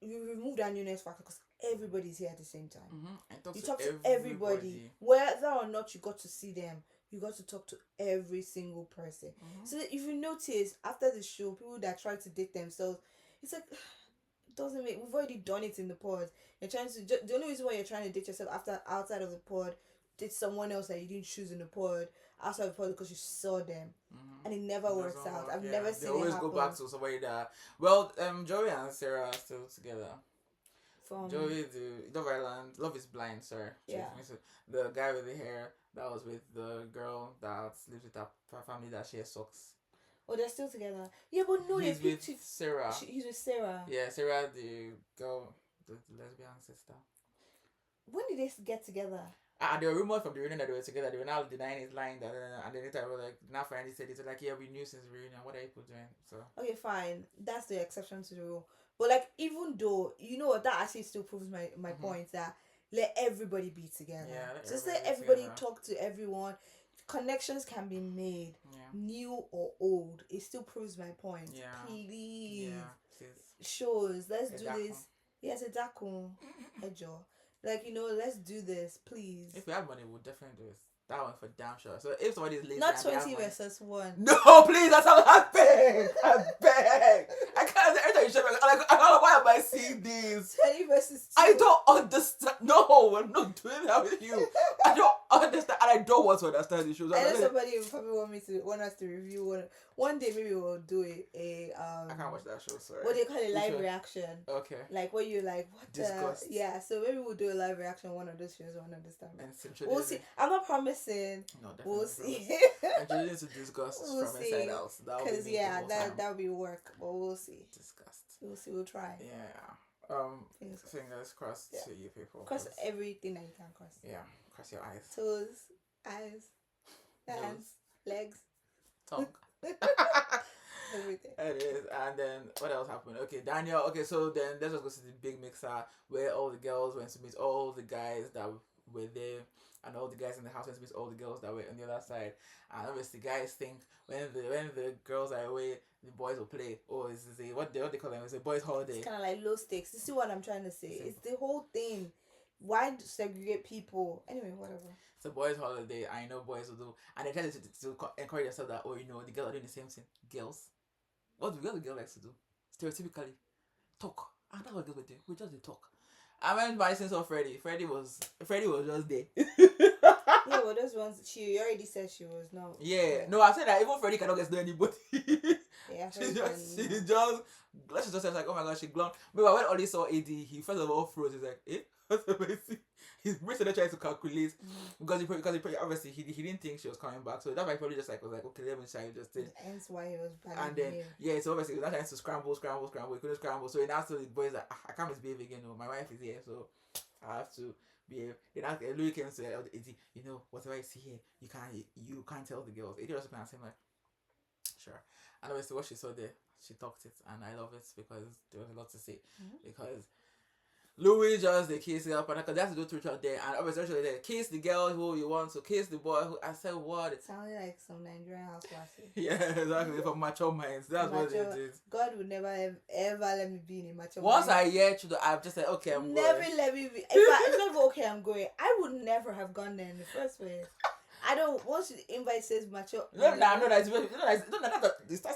you remove that newness factor because everybody's here at the same time. And talk You to talk to everybody. everybody, whether or not you got to see them. You got to talk to every single person. So that if you notice after the show, people that try to date themselves, it's like it doesn't make. We've already done it in the pod. You're trying to. The only reason why you're trying to date yourself outside of the pod, date someone else that you didn't choose in the pod outside of the pod because you saw them, and it never works out. I've never seen it happen. They always go back to somebody that. Well, Joey and Sarah are still together. From Joey, the Love Island, Love Is Blind. Sorry, Yeah. The guy with the hair that was with the girl that lives with her family that shares socks. Oh, they're still together. Yeah, but no, He's with Sarah. He's with Sarah. Yeah, Sarah, the girl, the lesbian sister. When did they get together? There were rumors from the reunion that they were together. They were now denying his lying. And then later, were like, now finally said it. Like, yeah, we knew since the reunion. What are people doing? So Okay, fine. That's the exception to the rule. But like, even though you know what, that actually still proves my point that let everybody be together. Yeah, Just let everybody talk to everyone. Connections can be made, new or old. It still proves my point. Yeah. Please, Please. Shows. Let's do Edakun. this. Yes, a dakun, Ejo. Like, let's do this, please. If we have money, we'll definitely do it. That one for damn sure. So if somebody is lazy, Not and they have 20 money- versus 1. No, please, that's how I beg. I beg. I can't. Every time you show me, I'm like, why am I seeing these? 20 versus 2. I don't understand. No, I'm not doing that with you. I don't understand, and I don't want to understand the shows. I know somebody will probably want us to review one day. Maybe we'll do a I can't watch that show. Sorry. what do you call it, live one? reaction? Okay. Like what you like? What Disgust. Yeah. So maybe we'll do a live reaction one of those shows one of this time. And We'll see. I'm not promising. No, definitely. We'll see. Introduce to disgust We'll from see. inside out. Because that would be work, but we'll see. Disgust. We'll see. We'll try. Yeah. Fingers crossed to you people. Cross everything that you can cross. Yeah. Cross your eyes. Toes, eyes, hands, legs, tongue. everything. It is. And then what else happened? Okay, Daniel. Okay, so then let's just go to the big mixer where all the girls went to meet all the guys that were there, and all the guys in the house went to meet all the girls that were on the other side. And obviously, guys think when the girls are away, the boys will play. Oh, it's a what they call them? It's a boys' holiday. It's kind of like low stakes. You see what I'm trying to say? It's the whole thing. Why segregate people? Anyway, whatever. It's a boys' holiday. I know boys will do, and they try to encourage themselves that the girls are doing the same thing. Girls, what do the girl likes to do? Stereotypically, talk. And that's what girls were doing. We just did talk. I went by since of Freddie. Freddie was just there. Yeah, well, those ones she already said she was not. Yeah, no, I said that even Freddie cannot get to know anybody. Yeah, she just said like, oh my god, she glowed. But when Ollie saw AD, he first of all froze. He's like, what's amazing? His brain started trying to calculate because he obviously he didn't think she was coming back, so that's why he probably just was like, okay, let me try just this. Hence why he was bad. And then so obviously he was not trying to scramble. He couldn't scramble, so he now told the boys that I can't misbehave again. No, my wife is here, so I have to behave. Then after Louis came to AD, whatever you see here, you can't tell the girls. AD also can't say like, sure. And obviously what she saw there, she talked it, and I love it because there was a lot to say because. Louis just they kiss up and because they have to do ritual there, and obviously they kiss the girl who you want to kiss the boy who I said what it sounded like some Nigerian house party. Yeah, exactly. For mature minds, that's what they did. God would never ever let me be in a mature once mind. I hear to I've just said okay, I'm never going. let me be. It's not even okay. I'm going. I would never have gone there in the first place. I don't. Once the invite says mature. No, that's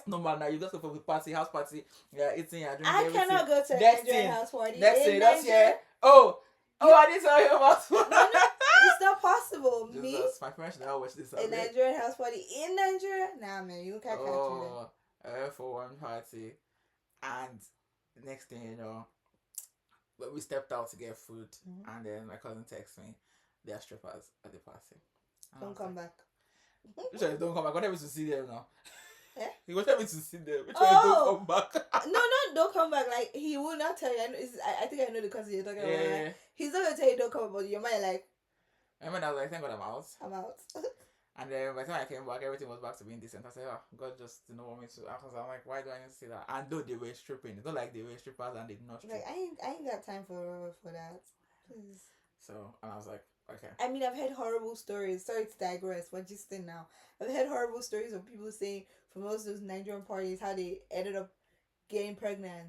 normal now. You just go for a party, house party. Yeah, eating, yeah, drinking. I cannot go to a Nigerian house party. That's it. Oh, I didn't tell you about. It's not possible. Jesus, me, my parents never watch this. A Nigerian house party in Nigeria? Nah, man, you can't catch me there. I went for one party, and the next thing you know, but we stepped out to get food, and then my cousin texted me, "There are strippers at the party." Don't come back. Don't come back. I never to see them now. Eh? He wanted me to see them. Which one don't Oh come back? no, no, don't come back. Like he will not tell you. I think I know the cousin you're talking about. Like, Yeah. he's not gonna tell you don't come, but your mind like And when I was like, thank God I'm out. I'm out. And then by the time I came back, everything was back to being decent. I said, oh, God just didn't want me to. Because I'm like, why do I need to see that? And though they were stripping, it's not like they were strippers and they did not strip. Like I ain't got time for that. Please. So, and I was like, okay. I mean, I've heard horrible stories. Sorry to digress, but just in now, I've heard horrible stories of people saying for most of those Nigerian parties how they ended up getting pregnant.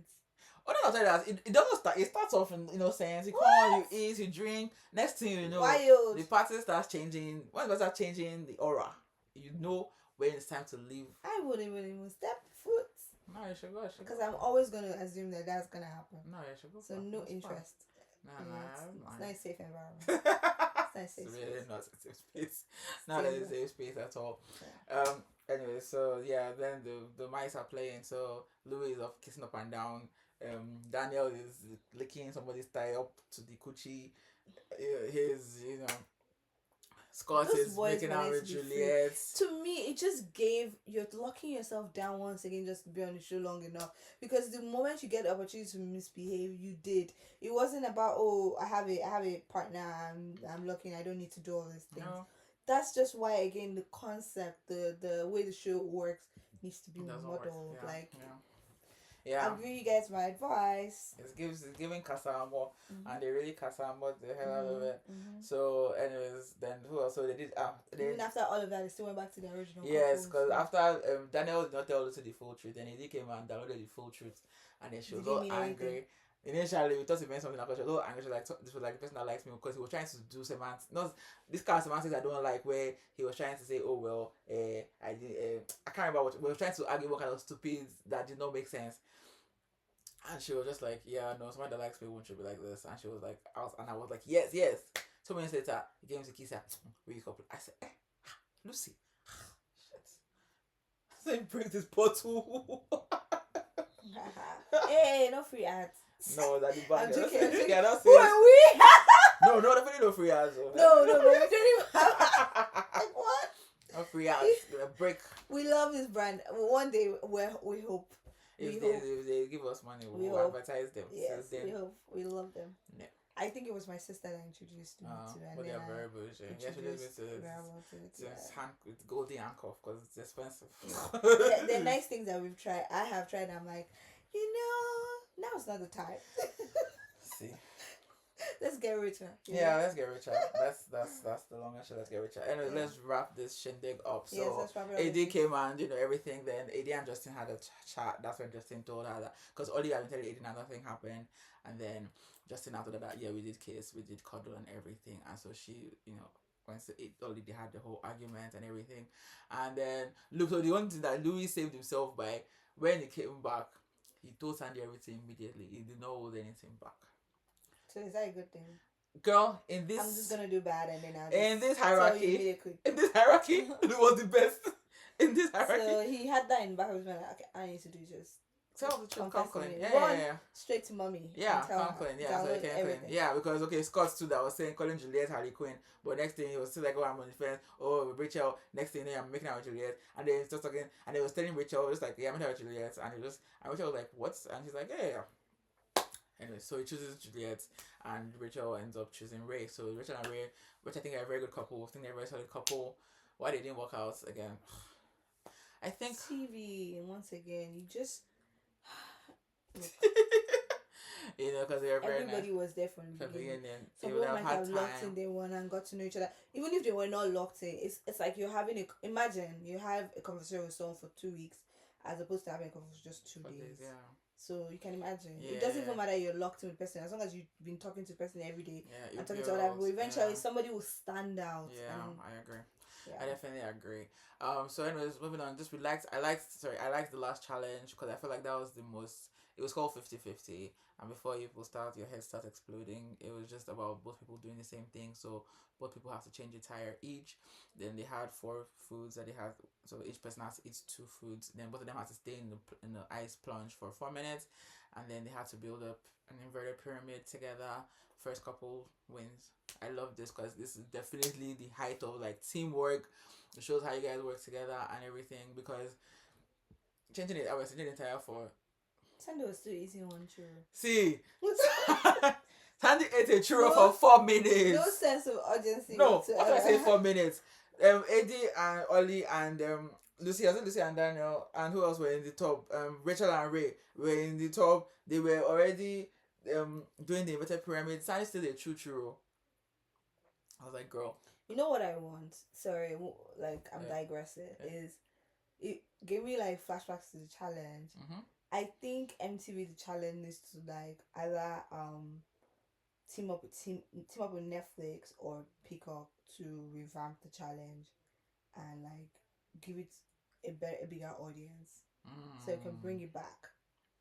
Oh, no, I'll tell you that it doesn't start. It starts off in innocence. You come, you eat, you drink. Next thing you know, Wild. the party starts changing. When it starts changing the aura, you know when it's time to leave. I wouldn't even step foot No, you should go. because I'm always gonna assume that that's gonna happen. No, you should go. So no interest. No, It's not a safe environment. it's not a safe really space. not a safe space. Not a safe space at all. Yeah. Anyway, so yeah, then the mice are playing. So Louis is off kissing up and down. Daniel is licking somebody's tie up to the coochie. His Scott Those is boys making out wanted with to be free. Juliet. To me, it just gave you're locking yourself down once again just to be on the show long enough. Because the moment you get the opportunity to misbehave, you did. It wasn't about I have a partner. I'm looking. I don't need to do all these things. No, That's just why again the concept, the way the show works needs to be it doesn't work. modeled. Yeah, Like yeah. I'll give you guys my advice. It's giving Casa more, Mhm. and they really Casa more the hell out of it. Mhm. So, anyways, then who else? So they did. Even after all of that, they still went back to the original. Yes, couple, because so- after Daniel did not tell Lucy the full truth, then he came and downloaded the full truth, and then she was Did he all mean angry. anything? Initially, we thought he meant something like she was all angry. She was like, this was like the person that likes me because he was trying to do semantics. Not this kind of semantics I don't like, where he was trying to say, oh well, I did. I can't remember what we were trying to argue what kind of stupid that did not make sense. And she was just like, yeah, no, someone that likes me won't be like this. And she was like, I was like, yes, yes. 2 minutes later, he gave me the kiss. We couple. I said, Lucy, shit. So he brings this bottle. Hey, no free ads. No, that the bag. I'm joking. Yeah, that's Who it. are we? No, definitely no free ads. No, but we don't even have. Like what? No free ads. A break. We love this brand. One day, we hope. If We hope. they give us money, We we'll hope. advertise them. Yes, So then, we hope. We love them. Yeah. I think it was my sister that introduced me to it. but they are very bullshit. Yeah, she just to this hand with golden handcuff because it's expensive. The nice things that I have tried. I'm like, now's not the time. See. Let's get richer. Yeah, let's get richer. That's the long answer. Let's get richer. Anyway, let's wrap this shindig up. So Yes, let's wrap it up. AD came and everything. Then AD and Justin had a chat. That's when Justin told her that because Ollie had been telling AD nothing happened, and then Justin after that we did kiss, we did cuddle and everything, and so she once Ollie they had the whole argument and everything, and then look. So the only thing that Louis saved himself by when he came back, he told Sandy everything immediately. He did not hold anything back. So is that a good thing? Girl, in this I'm just gonna do bad and then I'll just in this tell you hierarchy, immediately. it was the best. In this hierarchy, So he had that in the back of his mind. Like, okay, I need to do just tell the truth, come confess to clean. me. Yeah, Run yeah. straight to mommy. Yeah, and tell come her. clean. Yeah, so Download he came clean. everything. Yeah, because Scott too that was saying calling Juliet Harley Quinn, but next thing he was still like, oh, I'm on the fence. Oh, Rachel. Next thing I'm making out with Juliet, and then he's just talking, and he was telling Rachel just like, yeah, I'm making out with Juliet, and Rachel was like, what? And she's like, yeah. Anyway, so he chooses Juliet, and Rachel ends up choosing Ray. So Rachel and Ray, which I think are a very good couple. I think they're a very solid couple. Why they didn't work out again? I think TV once again. You just because they're very everybody nice. was there from the From the beginning. beginning, Some they would people have might had have locked in time. day one and got to know each other. Even if they were not locked in, it's like you're having imagine you have a conversation with someone for 2 weeks as opposed to having a conversation for just 2 days. Yeah. So you can imagine. Yeah. It doesn't even matter you're locked in with the person as long as you've been talking to the person every day Yeah, and talking to other people. Eventually, somebody will stand out. Yeah, and, I agree. yeah. I definitely agree. So anyways, moving on. I liked the last challenge because I feel like that was the most. It was called 50-50, and before your head start exploding, it was just about both people doing the same thing. So both people have to change a tire each. Then they had 4 foods that they had. So each person has to eat 2 foods. Then both of them had to stay in the ice plunge for 4 minutes, and then they had to build up an inverted pyramid together. First couple wins. I love this because this is definitely the height of like teamwork. It shows how you guys work together and everything because changing it. I was changing the entire for. Sunday was still eating one churro. See, Sandy ate a churro No, for 4 minutes. no sense of urgency No, what do I say? whatsoever. 4 minutes. Eddie and Ollie and Lucy, I think Lucy and Daniel, and who else were in the top? Rachel and Ray were in the top. They were already doing the inverted pyramid. Sandy still a true churro. I was like, girl. You know what I want? Sorry, like I'm Yeah. digressing. Yeah. Is it gave me like flashbacks to the challenge. Mm-hmm. I think MTV the challenge needs to like either team up with Netflix or Peacock to revamp the challenge and like give it a bigger audience so you can bring it back.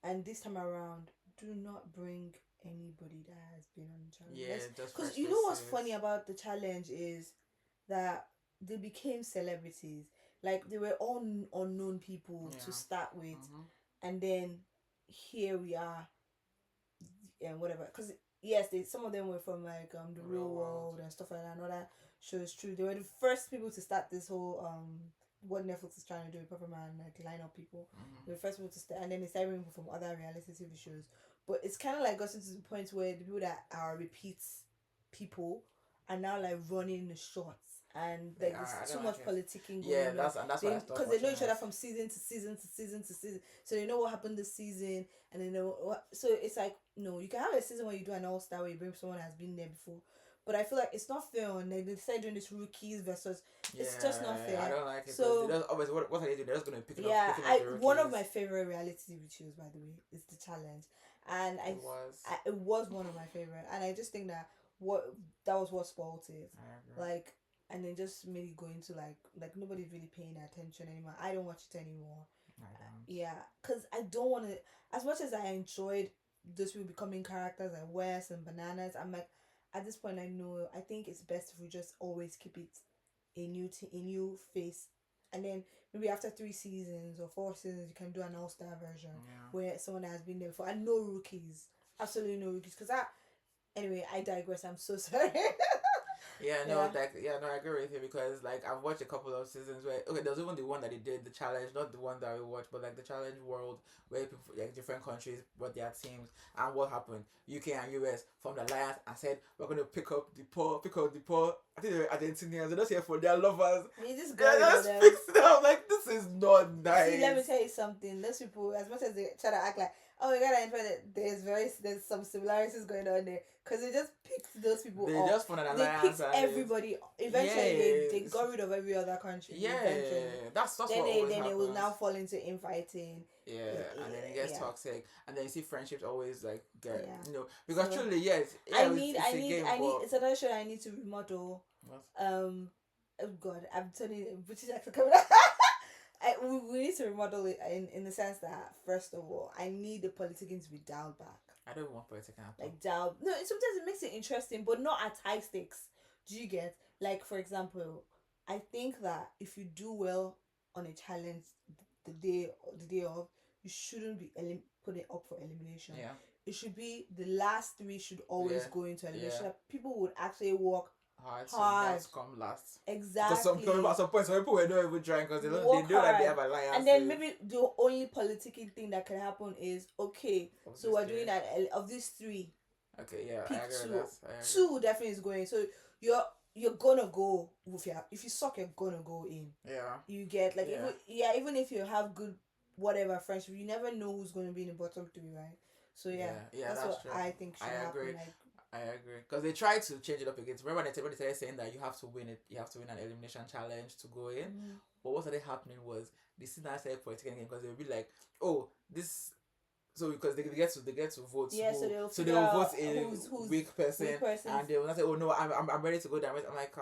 And this time around, do not bring anybody that has been on the challenge. Yeah, just because fresh you know what's faces. funny about the challenge is that they became celebrities. Like they were all unknown people to Yeah. start with, Mm-hmm. and then here we are, and whatever. Because yes, some of them were from like the Real World and stuff like that. And all that show is true. They were the first people to start this whole what Netflix is trying to do with Pepperman and like line up people. Mm-hmm. They were the first people to start, and then they started bringing people from other reality TV shows. But it's kind of like gotten to the point where the people that are repeats people are now like running the shots, and like there's too much politicking going Yeah, on. that's I stopped Because they know each other watching from season to season to season to season, so they know what happened this season, and they know what. So it's like no, you can have a season where you do an all star where you bring someone that has been there before, but I feel like it's not fair. On like they decided doing this rookies versus. It's just not fair. I don't like it. So they just, always, what are they doing? They're just gonna pick it up. yeah, Picking up the one of rookies. my favorite reality TV shows, by the way, is The Challenge, and it was one of my favorite, and I just think that that was what spoiled it, like, and then just made it go into like nobody's really paying attention anymore. I don't watch it anymore. I don't. Yeah, because I don't want to. As much as I enjoyed those people becoming characters like Wes and Bananas, I'm like, at this point, I think it's best if we just always keep it a new face, and then maybe after 3 seasons or 4 seasons, you can do an all-star version where someone has been there before, and no rookies, absolutely no rookies. Because anyway, I digress. I'm so sorry. I agree with you because like I've watched a couple of seasons where there was even the one that they did the challenge, not the one that we watched, but like the challenge world where people like different countries brought their teams and what happened. UK and US formed alliance and said we're gonna pick up the poor. I think they were Argentinians. They're just here for their lovers. You just fix it out. Like this is not nice. See, let me tell you something. Those people, as much as they try to act like, oh, we gotta admit that there's some similarities going on there, because they just picked those people. They up. Just formed an alliance. They picked everybody. Eventually, they got rid of every other country. Yeah, that's then what always then happens. it will now fall into infighting. And then it gets toxic, and then you see friendships always like get because So, truly it's another show I need to remodel. What? Oh God, I'm turning British accent coming we need to remodel it in the sense that first of all, I need the politicking to be dialed back. I don't want political. Like dialed. No, sometimes it makes it interesting, but not at high stakes. Do you get? Like for example, I think that if you do well on a challenge the day of, you shouldn't be put it up for elimination. Yeah. It should be the last 3 should always go into elimination. Yeah. People would actually work hard. hard. So come last. Exactly. At some point, some people were not even trying because they know that they have alliances. And then maybe the only politicking thing that can happen is so we're doing that of these 3. Okay, yeah, pick I agree 2. with that. 2 definitely is going. So you're gonna go with if you suck, you're gonna go in. Yeah. You get like even if you have good whatever friendship, you never know who's gonna be in the bottom 3, right? So that's what true. I think should happen. Agree. I agree because they tried to change it up again. Remember when they started saying that you have to win it, you have to win an elimination challenge to go in. Mm-hmm. But what started happening was the season started political again because they would be like, oh, this. So because they get to vote, so they will vote a weak person, and they will not say, oh no, I'm ready to go down. I'm like,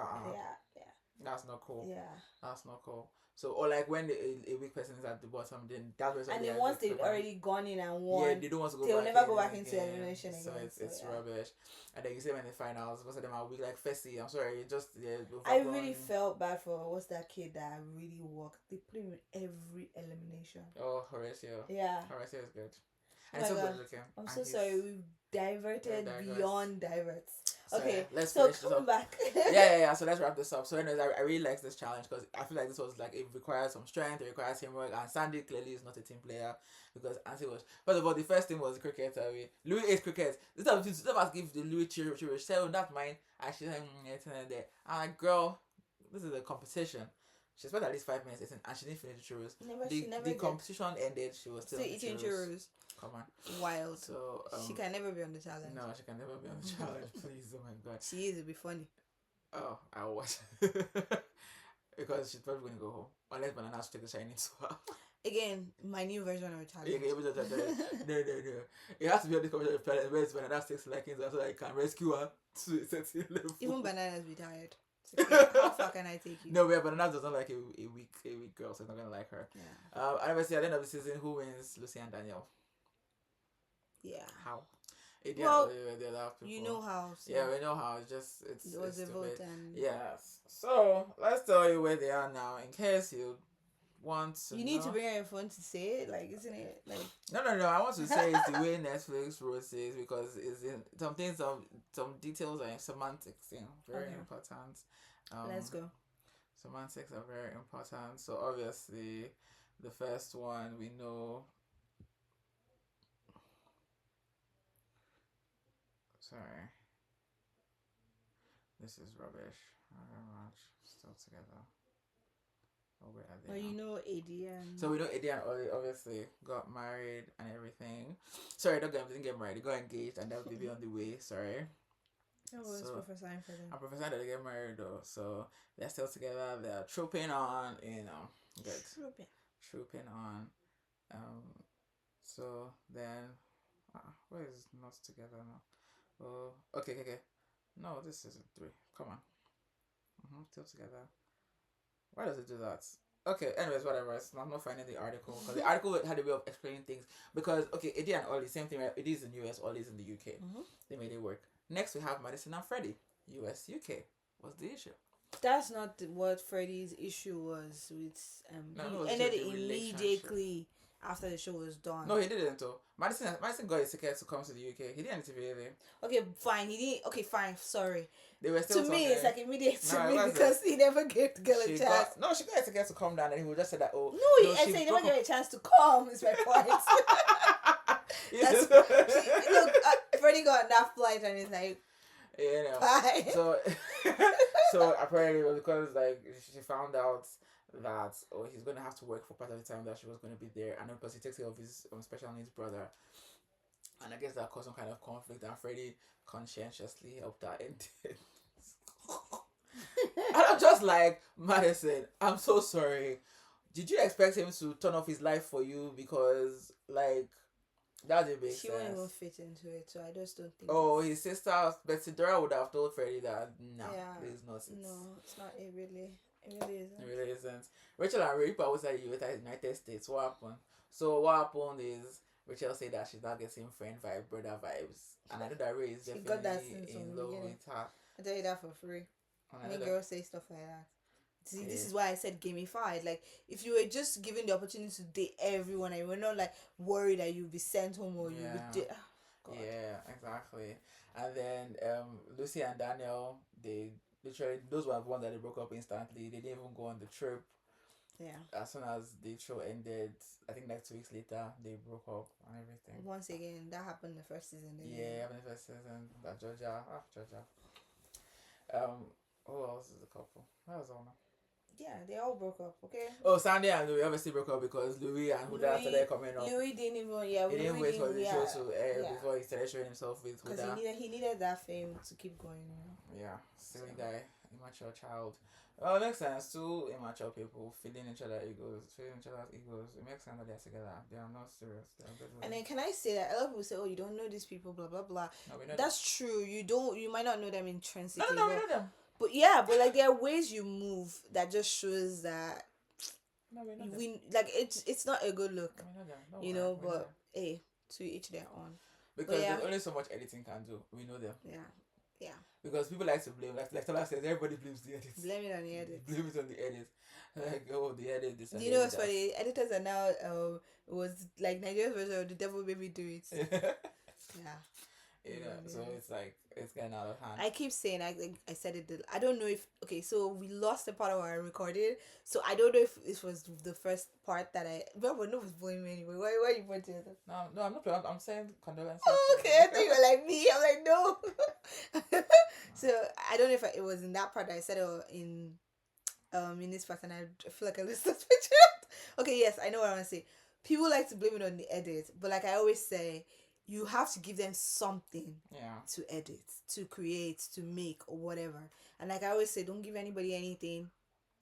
that's not cool. Yeah, that's not cool. So or like when a weak person is at the bottom, then that's where. And then once they've already gone in and won, they don't want to go. They'll never go back into elimination again. So it's rubbish. And then you see them in the finals. Most of them are weak, like Fessy. I'm sorry, I really felt bad for what's that kid that really worked. They put him in every elimination. Oh, Horatio. Yeah, Horatio is good. And so good looking. I'm so sorry, we've diverted beyond diverts. So Okay, let's so finish this coming up. back. Yeah. So let's wrap this up. So anyways, I really like this challenge because I feel like this was like it requires some strength, it requires teamwork, and Sandy clearly is not a team player because Ansi was. First of all, the first thing was cricket. Louis is cricket. This time to never give the Louis cheer. So that's mine. And she's like, it's there. I'm like, girl, this is a competition. She spent at least 5 minutes eating, and she didn't finish the churros. She never The did. competition ended. She was still on the eating churros. churros. Come on. Wild. So she can never be on the challenge. No, she can never be on the challenge. Please, oh my god. She is. It'll be funny. Oh, I'll watch. Because she's probably gonna go home unless Banana has to take the shiny to her. Again, my new version of a challenge. No. It has to be on this competition of talent where Banana takes liking so that I can rescue her to a certain level. Even Bananas be tired. Okay, how far can I take you? No, but Banana doesn't like a weak girl, so it's not gonna like her. Yeah. And obviously at the end of the season, who wins? Lucy and Danielle. Yeah. How? Well, the other people. you know how. So Yeah, we know how. It was a vote stupid. and Yes. So let's tell you where they are now, in case you want to. you need to bring out your phone to say it, like, isn't it? Like, No. I want to say it's the way Netflix rules is because it's in some things, some details are semantics. Very Okay. important. let's go. Semantics are very important. So obviously, the first one we know. Sorry. This is rubbish. Very much still together. Oh, where are they? Well, you know, AD and. So we know Eddie and Ollie obviously got married and everything. Sorry, didn't get married. They got engaged and that baby on the way. Sorry. I was prophesying for them. I'm prophesying that they get married though. So they're still together. They're trooping on. Good. Trooping on. So then, where is not together now? Oh, okay. No, this isn't 3. Come on. Still together. Why does it do that? Okay, anyways, whatever. I'm not finding the article because the article had a way of explaining things. Because Eddie and Ollie, same thing. Right? Eddie is in US, Ollie is in the UK. They made it work. Next, we have Madison and Freddie, US, UK. What's the issue? That's not what Freddie's issue was with. He ended it immediately after the show was done. No, he didn't. Though Madison got his ticket to come to the UK. He didn't interview there. Okay, fine. He didn't. Okay, fine. Sorry. They were still to talking. me, it's like immediate to me because he never gave the girl a chance. She got a ticket to come down, and he would just say that. Oh, no, I say he never gave a chance to come. Is my point. Look, Freddie got on that flight, and he's like, bye. So apparently it was because like she found out that he's gonna have to work for part of the time that she was gonna be there, and then because he takes care of his special needs brother, and I guess that caused some kind of conflict, and Freddie conscientiously helped her end it. And I'm just like, Madison, I'm so sorry. Did you expect him to turn off his life for you? Because like that didn't make sense. She won't even fit into it, so I just don't think. Oh, his sister Betsy Dora would have told Freddie that it's not. No, it's not. It really isn't. It really isn't. Rachel and Ray was at the United States. What happened? So what happened is Rachel said that she's not getting friend vibe, brother vibes, and I know that Ray is definitely in love with her. I tell you that for free. Many girls say stuff like that. See, this is why I said gamified. Like, if you were just given the opportunity to date everyone and you were not like worried that you'd be sent home or you would date. Yeah, exactly. And then Lucy and Daniel, they literally, those were the ones that they broke up instantly. They didn't even go on the trip. Yeah. As soon as the show ended, I think like 2 weeks later, they broke up and everything. Once again, that happened the first season. Yeah, happened the first season. That Georgia. Who else is the couple? That was all. Yeah, they all broke up. Okay. Oh, Sandy and Louis obviously broke up because Louis and Huda started coming up. Louis didn't even. Yeah, he didn't wait for the show to air before he started showing himself with Huda. Because he needed that fame to keep going. Yeah, silly guy, immature child. Well, it makes sense. 2 immature people feeding each other's egos. It makes sense that they're together. They are not serious. And then can I say that a lot of people say, "Oh, you don't know these people," blah blah blah. No, we know That's true. You don't. You might not know them intrinsically. No, we know them. But yeah, but like there are ways you move that just shows that. No, we know them. We like it's not a good look. We know them. No, you know, but hey, to each their own. Because there's only so much editing can do. We know them. Yeah. Because people like to blame, like Tola says, everybody blames the edit. Blame it on the edit. Blame it on the edit. Like, oh, the edit. This. Do you know what's funny? Editors are now was like Nigeria's version of the devil made me do it. Yeah. You know, so Yeah. it's like it's getting out of hand. I keep saying I said it. I don't know if okay. So we lost a part of our recording. So I don't know if this was the first part that I. But no was blame me anyway. Why you pointing at us? No, I'm not. I'm saying condolences. Oh, To okay. I thought you were like me. I'm like no. So I don't know if it was in that part that I said it or in this part, and I feel like I lost that picture. Okay, yes, I know what I want to say. People like to blame it on the edit, but like I always say, you have to give them something Yeah. to edit, to create, to make, or whatever. And like I always say, don't give anybody anything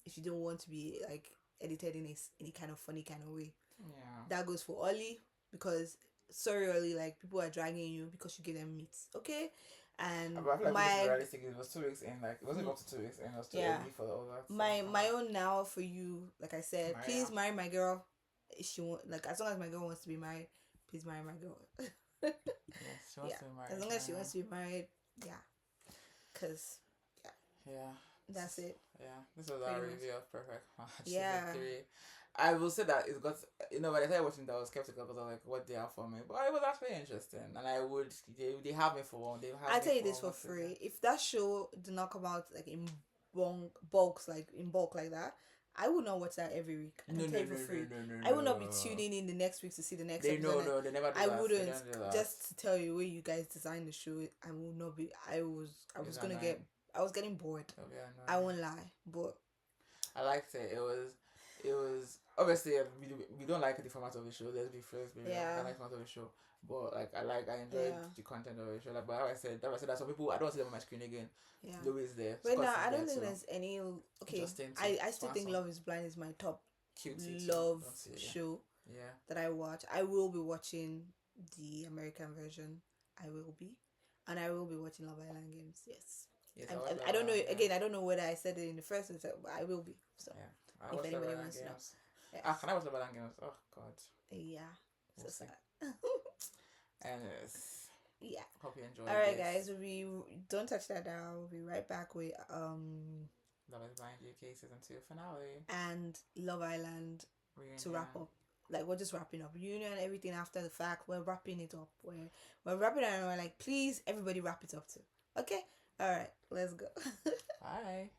if you don't want to be like edited in any kind of funny kind of way. Yeah. That goes for Ollie because sorry Ollie, like people are dragging you because you give them meat, okay? And But I feel like this is my realistic. It was 2 weeks in. Like it wasn't up to 2 weeks in. It was too yeah, early for all that. my own now for you, like I said, Maria. please marry my girl. If she want, like as long as my girl wants to be married, please marry my girl. Yes, she wants Yeah, to be married. as long as she wants to be married, yeah, cause Yeah. that's it. Yeah, this was Pretty our much. review of Perfect Match Yeah. Season 3. I will say that it got, when I started watching that, I was skeptical because I was like, what they have for me? But it was actually interesting. And I would, they have me for one. They have I me tell you this for one free. season. If that show did not come out like in bulks, like in bulk like that, I would not watch that every week. I can tell you for free. I would not be tuning in the next week to see the next They episode. no, they never do I that. wouldn't. They don't do that. Just to tell you where you guys designed the show, I will not be. I was It's gonna annoying. get. I was getting bored. It'll be annoying. I won't lie, but I liked it. It was obviously we don't like the format of the show. Let's be fair. Yeah. I like the format of the show, but like I enjoyed Yeah. the content of the show. Like, but how I said that some people I don't see them on my screen again. yeah. Louis there. But Scott now is I don't there think too. there's any. Okay, Justin too. I still think Swanson. Love Is Blind is my top Cutie too. love Don't see it, show Yeah. that I watch. I will be watching the American version. I will be, and I will be watching Love Island Games. Yes. Yes, I don't know. Again, I don't know whether I said it in the first episode, but I will be. So Yeah. I if watched anybody Love Island wants to know, Games. yes. Can I watch Love Island Games? Oh God. Yeah. So We'll see. sad. Anyways, Yeah. hope you enjoyed. All right, this. guys. We don't touch that down. We'll be right back with Love Is Blind UK Season 2 finale. and Love Island Reunion. to wrap up. Like we're just wrapping up reunion, everything after the fact. We're wrapping it up. We're wrapping it up, and we're like, please, everybody, wrap it up too. Okay. All right. Let's go. Bye.